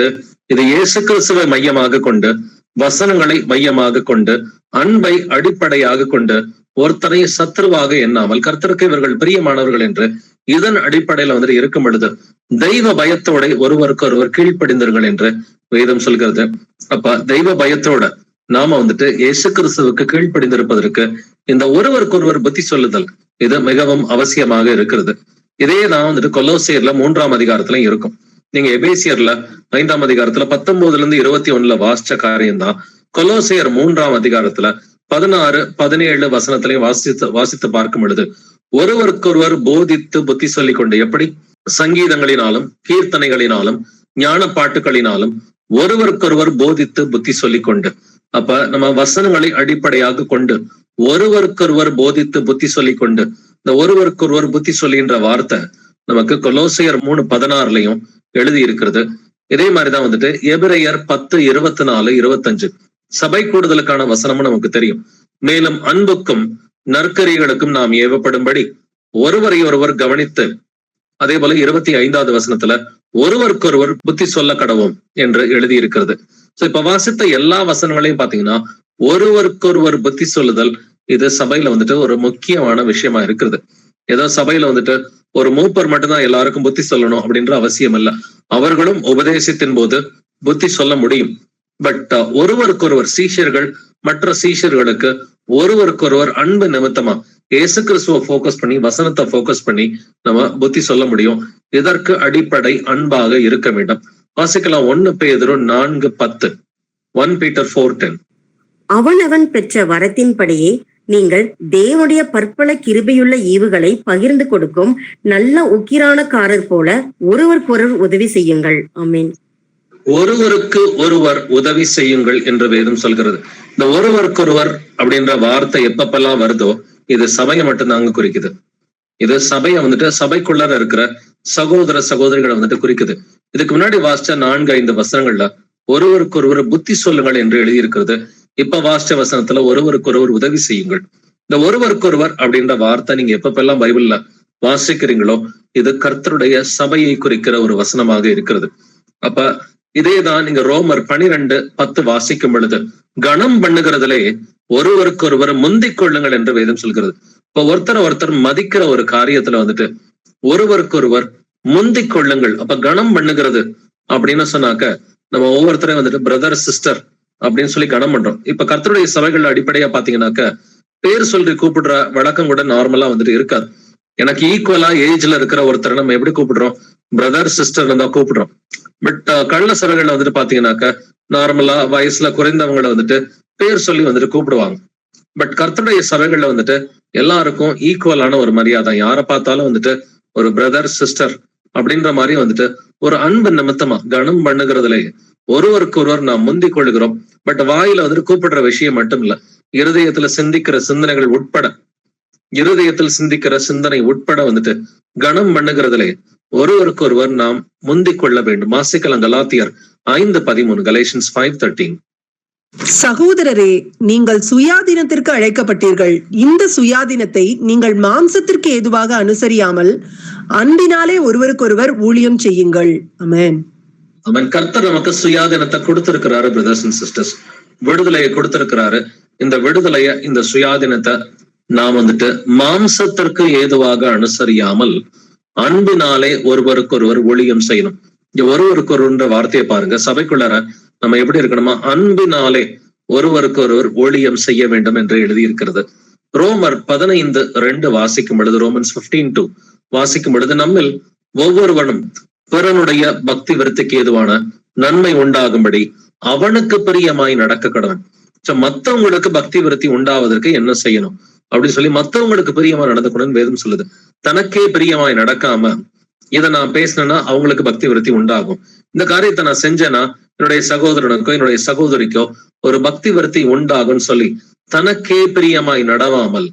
இது இயேசு கிறிஸ்துவை மையமாக கொண்டு வசனங்களை மையமாக கொண்டு அன்பை அடிப்படையாக கொண்டு ஒருத்தரை சத்ருவாக எண்ணாமல் கர்த்தருக்கு இவர்கள் பிரியமானவர்கள் என்று இதன் அடிப்படையில வந்துட்டு இருக்கும் பொழுது தெய்வ பயத்தோட ஒருவருக்கு ஒருவர் கீழ்ப்படிந்தீர்கள் என்று வேதம் சொல்கிறது. அப்ப தெய்வ பயத்தோட நாம வந்துட்டு இயேசு கிறிஸ்துவுக்கு கீழ்ப்படிந்திருப்பதற்கு இந்த ஒருவருக்கு ஒருவர் புத்தி சொல்லுதல் இது மிகவும் அவசியமாக இருக்கிறது. இதே நான் வந்துட்டு கொலோசியர்ல 3ஆம் அதிகாரத்துல இருக்கும். நீங்க எபேசியர்ல 5ஆம் அதிகாரத்துல 19 21 வாசிச்ச காரியம் தான் கொலோசியர் 3ஆம் அதிகாரத்துல 16, 17 வசனத்திலையும் வாசித்து பார்க்கும் பொழுது ஒருவருக்கொருவர் போதித்து புத்தி சொல்லிக் கொண்டு எப்படி சங்கீதங்களினாலும் கீர்த்தனைகளினாலும் ஞான பாட்டுகளினாலும் ஒருவருக்கொருவர் போதித்து புத்தி சொல்லிக் கொண்டு, அப்ப நம்ம வசனங்களை அடிப்படையாக கொண்டு ஒருவருக்கொருவர் போதித்து புத்தி சொல்லிக் கொண்டு, இந்த ஒருவருக்கொருவர் புத்தி சொல்லின்ற வார்த்தை நமக்கு கொலோசியர் 3:16 எழுதி இருக்கிறது. இதே மாதிரிதான் வந்துட்டு எபிரேயர் 10:24, 25 சபை கூடுதலுக்கான வசனமும் நமக்கு தெரியும். மேலும் அன்புக்கும் நற்கரிகளுக்கும் நாம் ஏவப்படும்படி ஒருவரை ஒருவர் கவனித்து, அதே போல 25வது வசனத்துல ஒருவருக்கொருவர் புத்தி சொல்ல கடவோம் என்று எழுதி இருக்கிறது. சோ இப்ப வாசித்த எல்லா வசனங்களையும் பாத்தீங்கன்னா ஒருவருக்கொருவர் புத்தி சொல்லுதல் இது சபையில வந்துட்டு ஒரு முக்கியமான விஷயமா இருக்கிறது. ஏதோ சபையில வந்துட்டு ஒரு மூப்பர் மட்டும்தான் எல்லாருக்கும் புத்தி சொல்லணும் அப்படின்ற அவசியம் இல்ல. அவர்களும் உபதேசத்தின் போது புத்தி சொல்ல முடியும். பட் ஒருவருக்கொருவர் சீஷர்கள் மற்ற சீஷர்களுக்கு ஒருவருக்கொருவர் அன்பு நிமித்தமா இயேசு கிறிஸ்துவ போக்கஸ் பண்ணி வசனத்தை போக்கஸ் பண்ணி நம்ம புத்தி சொல்ல முடியும். இதற்கு அடிப்படை அன்பாக இருக்க வேண்டும். வாசிக்கலாம் 1 பேதுரு 4:10, 1 Peter 4:10. அவனவன் பெற்ற வரத்தின்படியே நீங்கள் தேவனுடைய பற்பல கிருபையுள்ள ஈவுகளை பகிர்ந்து கொடுக்கும் நல்ல உக்கிரானக்காரர் போல ஒருவருக்கொருவர் உதவி செய்யுங்கள். ஆமென். ஒருவருக்கு ஒருவர் உதவி செய்யுங்கள் என்று வேதம் சொல்கிறது. இந்த ஒருவருக்கொருவர் அப்படின்ற வார்த்தை எப்பப்பெல்லாம் வருதோ இது சபையை மட்டும்தாங்க குறிக்குது. இது சபையை வந்துட்டு சபைக்குள்ளார இருக்கிற சகோதர சகோதரிகளை வந்துட்டு குறிக்குது. இதுக்கு முன்னாடி வாசிச்ச 4-5 வசனங்கள்ல ஒருவருக்கொருவர் புத்தி சொல்லுங்கள் என்று எழுதியிருக்கிறது. இப்ப வாசிச்ச வசனத்துல ஒருவருக்கொருவர் உதவி செய்யுங்கள். இந்த ஒருவருக்கொருவர் அப்படின்ற வார்த்தை நீங்க எப்பப்பெல்லாம் பைபிள்ல வாசிக்கிறீங்களோ இது கர்த்தருடைய சபையை குறிக்கிற ஒரு வசனமாக இருக்கிறது. அப்ப இதேதான் நீங்க ரோமர் 12:10 வாசிக்கும் பொழுது கணம் பண்ணுகிறதுலே ஒருவருக்கொருவர் முந்திக் கொள்ளுங்கள் என்று வேதம் சொல்கிறது. இப்ப ஒருத்தர் மதிக்கிற ஒரு காரியத்துல வந்துட்டு ஒருவருக்கொருவர் முந்திக் கொள்ளுங்கள். அப்ப கணம் பண்ணுகிறது அப்படின்னு சொன்னாக்க நம்ம ஒவ்வொருத்தரையும் வந்துட்டு பிரதர் சிஸ்டர் அப்படின்னு சொல்லி கணம் பண்றோம். இப்ப கர்த்தருடைய சபைகள் அடிப்படையா பாத்தீங்கன்னாக்க பேர் சொல்லி கூப்பிடுற வழக்கம் கூட நார்மலா வந்துட்டு இருக்காது. எனக்கு ஈக்குவலா ஏஜ்ல இருக்கிற ஒருத்தரை நம்ம எப்படி கூப்பிடுறோம்? பிரதர் சிஸ்டர் தான் கூப்பிடுறோம். பட் கள்ள சபைகள்ல வந்துட்டு பாத்தீங்கன்னாக்க நார்மலா வயசுல குறைந்தவங்களை வந்துட்டு பேர் சொல்லி வந்துட்டு கூப்பிடுவாங்க. பட் கர்த்தருடைய சபைகள்ல வந்துட்டு எல்லாருக்கும் ஈக்குவலான ஒரு மரியாதை. யாரை பார்த்தாலும் வந்துட்டு ஒரு பிரதர் சிஸ்டர் அப்படின்ற மாதிரி வந்துட்டு ஒரு அன்பு நிமித்தமா கனம் பண்ணுகிறதுல ஒருவருக்கு ஒருவர் நாம் முந்திக் கொள்கிறோம். பட் வாயில வந்துட்டு கூப்பிடுற விஷயம் மட்டும் இல்ல, இருதயத்துல சிந்திக்கிற சிந்தனைகள் உட்பட சிந்தனை உட்பட வந்துட்டு கனம் பண்ணுகிறதுல ஒருவருக்கு ஒருவர் நாம் முந்திக் கொள்ள வேண்டும். வாசிக்கலாம் கலாத்தியர் 5:13, Galatians 5:13. சகோதரரே, நீங்கள் சுயாதீனத்திற்கு அழைக்கப்பட்டீர்கள். இந்த சுயாதீனத்தை நீங்கள் மாம்சத்திற்கு ஏதுவாக அனுசரியாமல் அன்பினாலே ஒருவருக்கொருவர் ஊழியம் செய்யுங்கள். ஆமென். அவன் கர்த்தர் நமக்கு சுயாதீனத்தை கொடுத்திருக்கிறாரு. பிரதர்ஸ் அண்ட் சிஸ்டர்ஸ், விடுதலையை கொடுத்திருக்கிறாரு. இந்த விடுதலைய இந்த சுயாதீனத்தை நாம் வந்துட்டு மாம்சத்திற்கு ஏதுவாக அனுசரியாமல் அன்பினாலே ஒருவருக்கொருவர் ஊழியம் செய்யணும். இங்க ஒருவருக்கொருவர்ன்ற வார்த்தையை பாருங்க. சபைக்குள்ளார நம்ம எப்படி இருக்கணுமா? அன்பினாலே ஒருவருக்கொருவர் ஊழியம் செய்ய வேண்டும் என்று எழுதியிருக்கிறது. ரோமர் 15:2 வாசிக்கும் பொழுது, ரோமன்ஸ் 15:2 வாசிக்கும் பொழுது நம்மில் ஒவ்வொருவனும் பிறனுடைய பக்தி விருத்திக்கு ஏதுவான நன்மை உண்டாகும்படி அவனுக்கு பிரியமாய் நடக்க கடவன். மத்தவங்களுக்கு பக்தி விருத்தி உண்டாவதற்கு என்ன செய்யணும் அப்படின்னு சொல்லி மத்தவங்களுக்கு பிரியமா நடந்துக்கணும்னு வேதம் சொல்லுது. தனக்கே பிரியமாய் நடக்காம இதை நான் பேசினேன்னா அவங்களுக்கு பக்தி விருத்தி உண்டாகும். இந்த காரியத்தை நான் செஞ்சேன்னா என்னுடைய சகோதரனுக்கோ என்னுடைய சகோதரிக்கோ ஒரு பக்தி விருத்தி உண்டாகும்னு சொல்லி தனக்கே பிரியமாய் நடவாமல்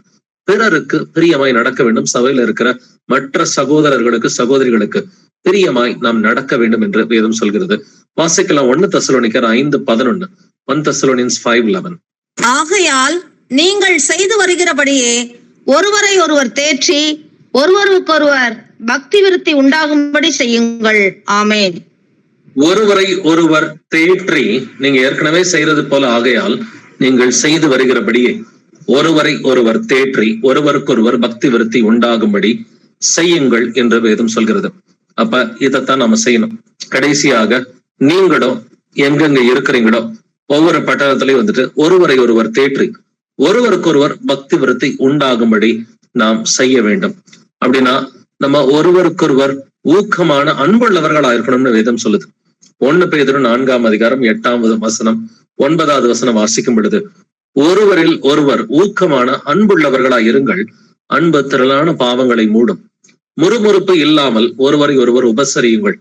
பிறருக்கு பிரியமாய் நடக்க வேண்டும். சபையில இருக்கிற மற்ற சகோதரர்களுக்கு சகோதரிகளுக்கு பிரியமாய் நாம் நடக்க வேண்டும் என்று வேதம் சொல்கிறது. வாசிக்கலாம் 1 தெசலோனிக்கர் 5:11, 1 Thessalonians 5:11. ஆகையால் நீங்கள் செய்து வருகிறபடியே ஒருவரை ஒருவர் தேற்றி ஒருவருக்கொருவர் பக்தி விருத்தி உண்டாகும்படி செய்யுங்கள். ஆமென். ஒருவரை ஒருவர் தேற்றி, நீங்க ஏற்கனவே செய்யறது போல ஆகையால் நீங்கள் செய்து வருகிறபடியே ஒருவரை ஒருவர் தேற்றி ஒருவருக்கொருவர் பக்தி விருத்தி உண்டாகும்படி செய்யுங்கள் என்று வேதம் சொல்கிறது. அப்ப இதைத்தான் நம்ம செய்யணும். கடைசியாக நீங்களும் எங்கெங்க இருக்கிறீங்களோ ஒவ்வொரு பட்டணத்திலையும் வந்துட்டு ஒருவரை ஒருவர் தேற்றி ஒருவருக்கொருவர் பக்தி விருத்தி உண்டாகும்படி நாம் செய்ய வேண்டும். அப்படின்னா நம்ம ஒருவருக்கொருவர் ஊக்கமான அன்புள்ளவர்களா இருக்கணும்னு வேதம் சொல்லுது. 1 பேதுரு 4ஆம் அதிகாரம் 8வது வசனம் 9வது வசனம் வாசிக்கும் பொழுது, ஒருவரில் ஒருவர் ஊக்கமான அன்புள்ளவர்களா இருங்கள், அன்பு திரளான பாவங்களை மூடும், முறுமுறுப்பு இல்லாமல் ஒருவரை ஒருவர் உபசரியுங்கள்.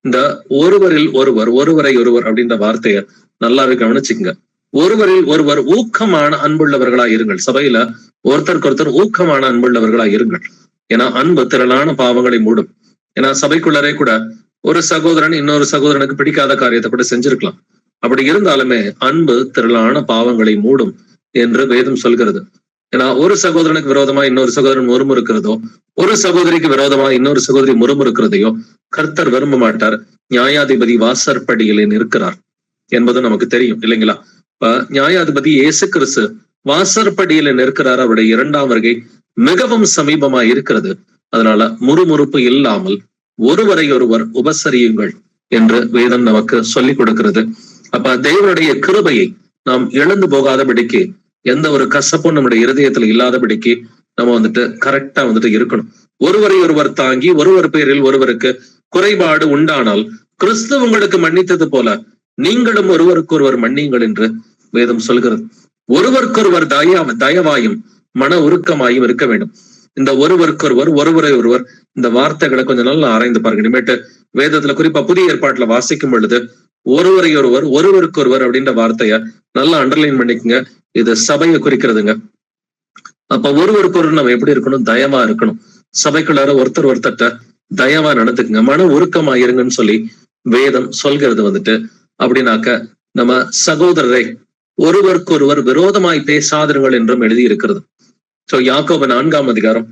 இந்த ஒருவரில் ஒருவர், ஒருவரை ஒருவர் அப்படின்ற வார்த்தைய நல்லாவே கவனிச்சுங்க. ஒருவரில் ஒருவர் ஊக்கமான அன்புள்ளவர்களா இருங்கள். சபையில ஒருத்தருக்கு ஒருத்தர் ஊக்கமான அன்புள்ளவர்களா இருங்கள். ஏன்னா அன்பு திரளான பாவங்களை மூடும். ஏன்னா சபைக்குள்ளரே கூட ஒரு சகோதரன் இன்னொரு சகோதரனுக்கு பிடிக்காத காரியத்தை கூட செஞ்சிருக்கலாம். அப்படி இருந்தாலுமே அன்பு திரளான பாவங்களை மூடும் என்று வேதம் சொல்கிறது. ஏன்னா ஒரு சகோதரனுக்கு விரோதமா இன்னொரு சகோதரன் முறுமுறுக்கிறதோ, ஒரு சகோதரிக்கு விரோதமா இன்னொரு சகோதரி முறுமுறுக்கிறதையோ கர்த்தர் விரும்ப மாட்டார். நியாயாதிபதி வாசற்படியிலே நிற்கிறார் என்பது நமக்கு தெரியும் இல்லைங்களா? இப்ப நியாயாதிபதி இயேசு கிறிஸ்து வாசற்படியில நிற்கிறார். அவருடைய 2ஆம் வருகை மிகவும் சமீபமா இருக்கிறது. அதனால முறுமுறுப்பு இல்லாமல் ஒருவரை ஒருவர் உபசரியுங்கள் என்று வேதம் நமக்கு சொல்லிக் கொடுக்கிறது. அப்ப தேவனுடைய கிருபையை நாம் இழந்து போகாதபடிக்கு, எந்த ஒரு கசப்பும் நம்முடைய இருதயத்துல இல்லாதபடிக்கு நம்ம வந்துட்டு கரெக்டா வந்துட்டு இருக்கணும். ஒருவரை ஒருவர் தாங்கி ஒருவர் பேரில் ஒருவருக்கு குறைபாடு உண்டானால் கிறிஸ்து உங்களுக்கு மன்னித்தது போல நீங்களும் ஒருவருக்கொருவர் மன்னியுங்கள் என்று வேதம் சொல்கிறது. ஒருவருக்கொருவர் தயவாயும் மன உருக்கமாயும் இருக்க வேண்டும். இந்த ஒருவருக்கொருவர், ஒருவரை ஒருவர், இந்த வார்த்தைகளை கொஞ்சம் நல்லா ஆராய்ந்து பாருங்க. இனிமேட்டு வேதத்துல குறிப்பா புதிய ஏற்பாட்டுல வாசிக்கும் பொழுது ஒருவரை ஒருவர், ஒருவருக்கொருவர் அப்படின்ற வார்த்தைய நல்லா அண்டர்லைன் பண்ணிக்கோங்க. இது சபையை குறிக்கிறதுங்க. அப்ப ஒருவருக்கொருவர் நம்ம எப்படி இருக்கணும்? தயவா இருக்கணும். சபைக்குள்ளார ஒருத்தர் ஒருத்தர்ட்ட தயவா நடந்துக்குங்க, மன உருக்கமா இருங்கன்னு சொல்லி வேதம் சொல்கிறது வந்துட்டு. அப்படின்னாக்க நம்ம சகோதரரை ஒருவருக்கொருவர் விரோதமாய் பேசாதிருங்கள் என்றும் எழுதி இருக்கிறது. சோ யாக்கோபு 4ஆம் அதிகாரம்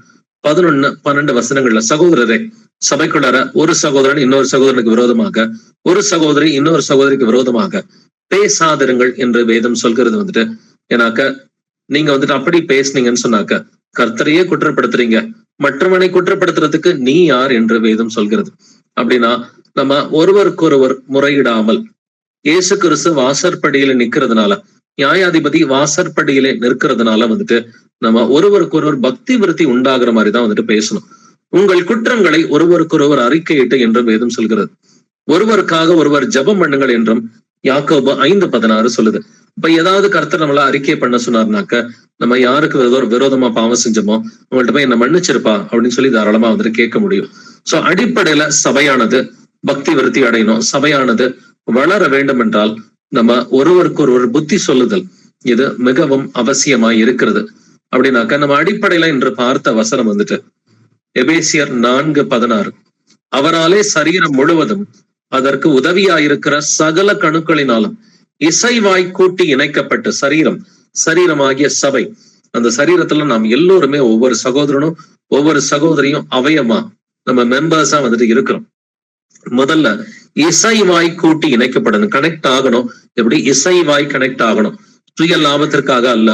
11, 12 வசனங்கள்ல சகோதரரை சபைக்குள்ளார ஒரு சகோதரன் இன்னொரு சகோதரனுக்கு விரோதமாக, ஒரு சகோதரி இன்னொரு சகோதரிக்கு விரோதமாக பேசாதிருங்கள் என்று வேதம் சொல்கிறது வந்துட்டு. ஏன்னாக்க நீங்க வந்துட்டு அப்படி பேசுனீங்கன்னு சொன்னாக்க கர்த்தரையே குற்றப்படுத்துறீங்க, மற்றவனை குற்றப்படுத்துறதுக்கு நீ யார் என்று வேதம் சொல்கிறது. அப்படின்னா நம்ம ஒருவருக்கொருவர் முறையிடாமல், இயேசு கிறிஸ்து வாசற்படியில நிக்கிறதுனால, நியாயாதிபதி வாசற்படியிலே நிற்கிறதுனால வந்துட்டு நம்ம ஒருவருக்கொருவர் பக்தி விருத்தி உண்டாகிற மாதிரிதான் வந்துட்டு பேசணும். உங்கள் குற்றங்களை ஒருவருக்கொருவர் அறிக்கையிட்டு என்றும் வேதம் சொல்கிறது. ஒருவருக்காக ஒருவர் ஜெபம் பண்ணுங்கள் என்றும் யாக்கோபு 5:16 சொல்லுது. இப்ப ஏதாவது கர்த்தர் நம்மள அறிக்கை பண்ண சொன்னார்னாக்க நம்ம யாருக்கு விரோதமா பாவம் செஞ்சோமோ அவங்கள்ட்ட போய் என்ன மன்னிச்சிருப்பா அப்படின்னு சொல்லி தாராளமா வந்துட்டு கேட்க முடியும். சோ அடிப்படையில சபையானது பக்தி விருத்தி அடையணும், சபையானது வளர வேண்டும் என்றால் நம்ம ஒருவருக்கு ஒருவர் புத்தி சொல்லுதல் இது மிகவும் அவசியமாய் இருக்கிறது. அப்படின்னாக்க நம்ம அடிப்படையில இன்று பார்த்த வசனம் வந்துட்டு எபேசியர் 4:16, அவராலே சரீரம் முழுவதும் அதற்கு உதவியாயிருக்கிற சகல கணுக்களினாலும் இசைவாய் கூட்டி இணைக்கப்பட்ட சரீரமாகிய சபை. அந்த சரீரத்துல நாம் எல்லோருமே ஒவ்வொரு சகோதரனும் ஒவ்வொரு சகோதரியும் அவயமா நம்ம மெம்பர்ஸா வந்துட்டு இருக்கிறோம். முதல்ல இசைவாய் கூட்டி இணைக்கப்படணும், கனெக்ட் ஆகணும். எப்படி இசைவாய் கனெக்ட் ஆகணும்? சுய லாபத்திற்காக அல்ல,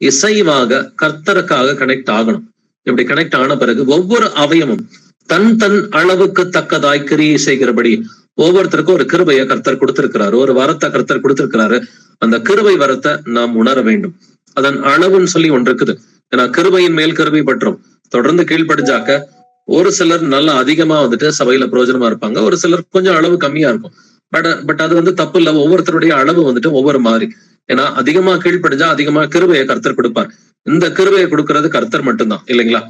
இசைவாக கர்த்தருக்காக கனெக்ட் ஆகணும். இப்படி கனெக்ட் ஆன பிறகு ஒவ்வொரு அவயமும் தன் அளவுக்கு தக்கதாய் கிரியை செய்கிறபடி ஒவ்வொருத்தருக்கும் ஒரு கிருபையை கர்த்தர் கொடுத்திருக்கிறாரு, ஒரு வரத்தை கர்த்தர் கொடுத்திருக்கிறாரு. அந்த கிருபை வரத்தை நாம் உணர வேண்டும். அதன் அளவுன்னு சொல்லி ஒன்று இருக்குது. ஏன்னா கிருபையின் மேல் கிருபை பற்றும். தொடர்ந்து கீழ்படிஞ்சாக்க ஒரு சிலர் நல்லா அதிகமா வந்துட்டு சபையில பிரயோஜனமா இருப்பாங்க, ஒரு சிலர் கொஞ்சம் அளவு கம்மியா இருக்கும். பட் அது வந்து தப்பு இல்ல. ஒவ்வொருத்தருடைய அளவு வந்துட்டு ஒவ்வொரு மாதிரி. ஏன்னா அதிகமா கீழ்படிஞ்சா அதிகமா கிருபையை கர்த்தர் கொடுப்பார். இந்த கிருபையை கொடுக்கறது கர்த்தர் மட்டும்தான் இல்லைங்களா?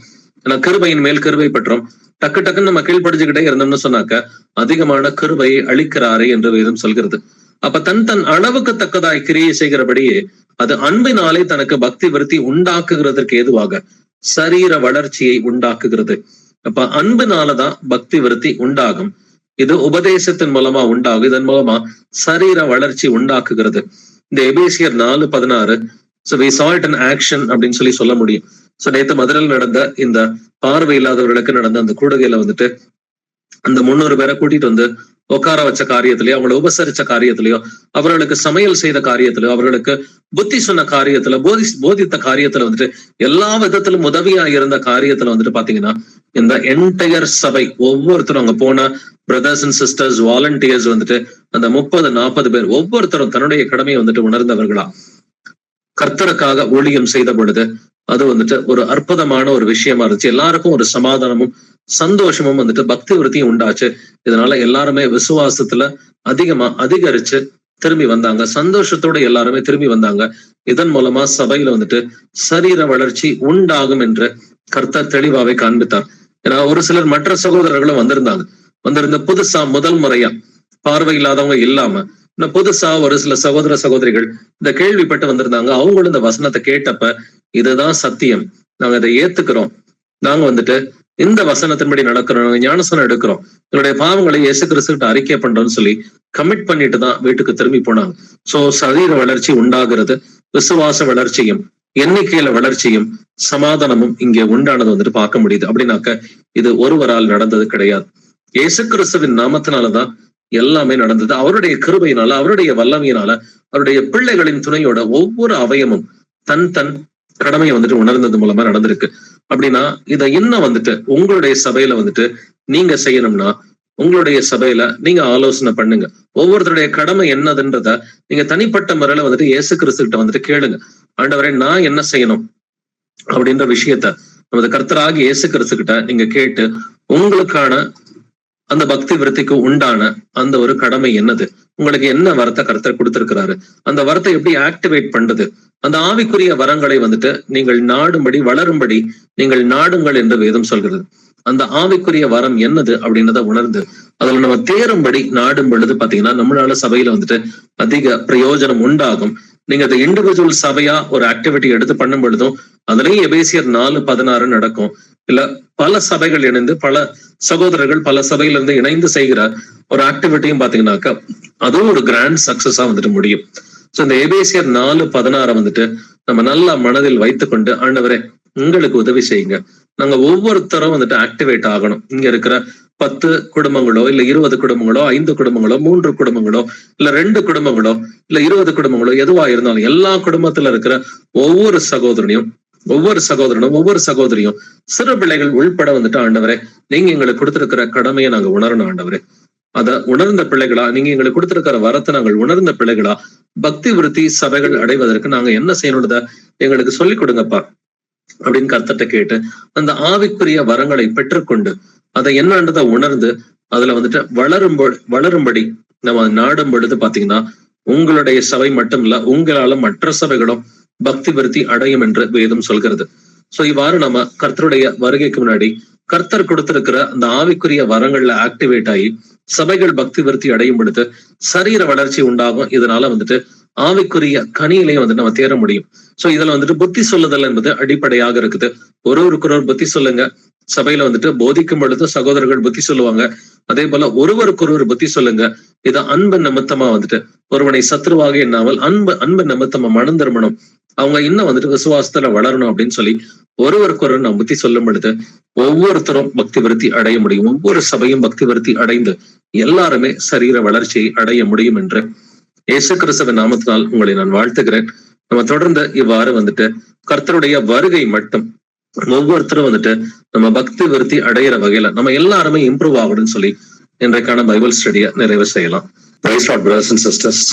ஏன்னா கிருபையின் மேல் கிருபை பற்றும். டக்குன்னு நம்ம கீழ்படிச்சுக்கிட்டே இருந்தோம்னு சொன்னாக்க அதிகமான கிருபையை அளிக்கிறாரே என்று வேதம் சொல்கிறது. அப்ப தன் அளவுக்கு தக்கதாய் கிரியை செய்கிறபடியே அது அன்பினாலே தனக்கு பக்தி விருத்தி உண்டாக்குகிறதற்கு ஏதுவாக சரீர வளர்ச்சியை உண்டாக்குகிறது. அப்ப அன்பினாலதான் பக்தி விருத்தி உண்டாகும். இது உபதேசத்தின் மூலமா உண்டாகும். இதன் மூலமா சரீர வளர்ச்சி உண்டாக்குகிறது. இந்த எபேசியர் 4:16 so we saw it in action அப்படின்னு சொல்லி சொல்ல முடியும். சோ நேத்து மதுரையில் நடந்த இந்த பார்வை இல்லாதவர்களுக்கு நடந்த அந்த கூடுகையில வந்துட்டு அந்த 300 பேரை கூட்டிட்டு வந்து உட்கார வச்ச காரியத்திலயோ, அவங்களை உபசரிச்ச காரியத்திலயோ, அவர்களுக்கு சமையல் செய்த காரியத்திலயோ, அவர்களுக்கு புத்தி சொன்ன காரியத்துல, போதித்த காரியத்துல வந்துட்டு எல்லா விதத்திலும் உதவியா இருந்த காரியத்துல வந்துட்டு பாத்தீங்கன்னா இந்த என்டையர் சபை ஒவ்வொருத்தரும் அங்க போன பிரதர்ஸ் அண்ட் சிஸ்டர்ஸ், வாலண்டியர்ஸ் வந்துட்டு அந்த 30-40 பேர் ஒவ்வொருத்தரும் தன்னுடைய கடமையை வந்துட்டு உணர்ந்தவர்களா கர்த்தருக்காக ஊழியம் செய்த பொழுது அது வந்துட்டு ஒரு அற்புதமான ஒரு விஷயமா இருந்துச்சு. எல்லாருக்கும் ஒரு சமாதானமும் சந்தோஷமும் வந்துட்டு பக்தி விருத்தியும் உண்டாச்சு. இதனால எல்லாருமே விசுவாசத்துல அதிகரிச்சு திரும்பி வந்தாங்க. சந்தோஷத்தோட எல்லாருமே திரும்பி வந்தாங்க. இதன் மூலமா சபையில வந்துட்டு சரீர வளர்ச்சி உண்டாகும் என்று கர்த்தர் தெளிவாவே காண்பித்தார். ஏன்னா ஒரு சிலர் மற்ற சகோதரர்களும் வந்திருந்த புதுசா முதல் முறையா பார்வை இல்லாதவங்க இல்லாம இன்னும் புதுசா ஒரு சில சகோதர சகோதரிகள் இந்த கேள்விப்பட்டு வந்திருந்தாங்க. அவங்களும் இந்த வசனத்தை கேட்டப்ப இதுதான் சத்தியம், நாங்க இதை ஏத்துக்கிறோம், நாங்க வந்துட்டு இந்த வசனத்தின்படி நடக்கிறோம், ஞானஸ்நானம் எடுக்கிறோம், எங்களுடைய பாவங்களை இயேசு கிறிஸ்துவிட்ட அறிக்கை பண்றோம்னு சொல்லி கமிட் பண்ணிட்டு தான் வீட்டுக்கு திரும்பி போனாங்க. சோ சரீர வளர்ச்சி உண்டாகிறது, விசுவாச வளர்ச்சியும் எண்ணிக்கையில வளர்ச்சியும் சமாதானமும் இங்கே உண்டானது வந்துட்டு பார்க்க முடியுது. அப்படின்னாக்க இது ஒருவரால் நடந்தது கிடையாது. இயேசு கிறிஸ்துவின் நாமத்தினாலதான் எல்லாமே நடந்தது. அவருடைய கிருபையினால, அவருடைய வல்லமையினால, அவருடைய பிள்ளைகளின் துணையோட ஒவ்வொரு அவயமும் தன் கடமையை வந்துட்டு உணர்ந்தது மூலமா நடந்திருக்கு. அப்படின்னா இதை இன்னும் வந்துட்டு உங்களுடைய சபையில வந்துட்டு நீங்க செய்யணும்னா உங்களுடைய சபையில நீங்க ஆலோசனை பண்ணுங்க. ஒவ்வொருத்தருடைய கடமை என்னதுன்றத நீங்க தனிப்பட்ட முறையில வந்துட்டு இயேசு கிறிஸ்துகிட்ட வந்துட்டு கேளுங்க. ஆண்டவரே நான் என்ன செய்யணும் அப்படின்ற விஷயத்த நமது கர்த்தராகி இயேசு கிறிஸ்துகிட்ட நீங்க கேட்டு உங்களுக்கான அந்த பக்தி விருத்திக்கு உண்டான அந்த ஒரு கடமை என்னது, உங்களுக்கு என்ன வரத்தை கர்த்தர் கொடுத்திருக்கிறாரு, அந்த வரத்தை எப்படி ஆக்டிவேட் பண்றது, அந்த ஆவிக்குரிய வரங்களை வந்துட்டு நீங்கள் நாடும்படி வளரும்படி நீங்கள் நாடுங்கள் என்று வேதம் சொல்கிறது. அந்த ஆவிக்குரிய வரம் என்னது அப்படின்றத உணர்ந்து அதுல நம்ம தேரும்படி நாடும் பொழுது பாத்தீங்கன்னா நம்மளால சபையில வந்துட்டு அதிக பிரயோஜனம் உண்டாகும். நீங்க அதை இண்டிவிஜுவல் சபையா ஒரு ஆக்டிவிட்டி எடுத்து பண்ணும் பொழுதும் அதுலயும் எபேசியர் 4:16 நடக்கும். இல்ல பல சபைகள் இணைந்து பல சகோதரர்கள் பல சபையில இருந்து இணைந்து செய்கிற ஒரு ஆக்டிவிட்டியும் பாத்தீங்கன்னாக்கா அதுவும் ஒரு கிராண்ட் சக்சஸா வந்துட்டு முடியும். சோ இந்த எபேசியர் 4:16 வந்துட்டு நம்ம நல்லா மனதில் வைத்துக்கொண்டு ஆண்டவரே உங்களுக்கு உதவி செய்யுங்க, நாங்க ஒவ்வொருத்தரும் வந்துட்டு ஆக்டிவேட் ஆகணும். இங்க இருக்கிற 10 குடும்பங்களோ இல்ல 20 குடும்பங்களோ 5 குடும்பங்களோ 3 குடும்பங்களோ இல்ல 2 குடும்பங்களோ இல்ல 20 குடும்பங்களோ எதுவா இருந்தாலும் எல்லா குடும்பத்துல இருக்கிற ஒவ்வொரு சகோதரனையும் ஒவ்வொரு சகோதரியும் சிறு பிள்ளைகள் உள்பட வந்துட்டு ஆண்டவரே நீங்க எங்களுக்கு கொடுத்திருக்கிற கடமையை நாங்க உணரணும். ஆண்டவரே அத உணர்ந்த பிள்ளைகளா, நீங்க எங்களுக்கு கொடுத்திருக்கிற வரத்தை நாங்கள் உணர்ந்த பிள்ளைகளா பக்தி விருத்தி சபைகள் அடைவதற்கு நாங்க என்ன செய்யணும்ன்றத எங்களுக்கு சொல்லிக் கொடுங்கப்பா அப்படின்னு கர்த்தர்ட்ட கேட்டு அந்த ஆவிக்குரிய வரங்களை பெற்றுக்கொண்டு அதை என்னன்றதை உணர்ந்து அதுல வந்துட்டு வளரும்படி நம்ம நாடும் பொழுது பாத்தீங்கன்னா உங்களுடைய சபை மட்டும் இல்ல உங்களால மற்ற சபைகளும் பக்தி விருத்தி அடையும் என்று வேதம் சொல்கிறது. சோ இவ்வாறு நம்ம கர்த்தருடைய வருகைக்கு முன்னாடி கர்த்தர் கொடுத்திருக்கிற அந்த ஆவிக்குரிய வரங்கள்ல ஆக்டிவேட் ஆகி சபைகள் பக்தி விருத்தி அடையும் பொழுது சரீர வளர்ச்சி உண்டாகும். இதனால வந்துட்டு ஆவிக்குரிய கனியிலையும் வந்துட்டு நம்ம தேர முடியும். சோ இதுல வந்துட்டு புத்தி சொல்லுதல் என்பது அடிப்படையாக இருக்குது. ஒருவருக்கொருவர் புத்தி சொல்லுங்க. சபையில வந்துட்டு போதிக்கும் பொழுது சகோதரர்கள் புத்தி சொல்லுவாங்க. அதே போல ஒருவருக்கொருவர் புத்தி சொல்லுங்க. இதை அன்பு நிமித்தமா வந்துட்டு ஒருவனை சத்ருவாக எண்ணாமல் அன்பு நிமித்தமா மனம் திரும்பணும், அவங்க இன்னும் வந்துட்டு விசுவாசத்துல வளரணும் அப்படின்னு சொல்லி ஒருவருக்கொருவர் நம்ம புத்தி சொல்லும் பொழுது ஒவ்வொருத்தரும் பக்தி விருத்தி அடைய முடியும். ஒவ்வொரு சபையும் பக்தி விருத்தி அடைந்து எல்லாருமே சரீர வளர்ச்சியை அடைய முடியும் என்று இயேசு கிறிஸ்துவின் நாமத்தினால் உங்களை நான் வாழ்த்துகிறேன். நம்ம தொடர்ந்து இவ்வாறு வந்துட்டு கர்த்தருடைய வருகை மட்டும் ஒவ்வொருத்தரும் வந்துட்டு நம்ம பக்தி விருத்தி அடையிற வகையில நம்ம எல்லாருமே இம்ப்ரூவ் ஆகணும்னு சொல்லி இன்றைக்கான பைபிள் ஸ்டடியை நிறைவு செய்யலாம். Praise Lord brothers and sisters.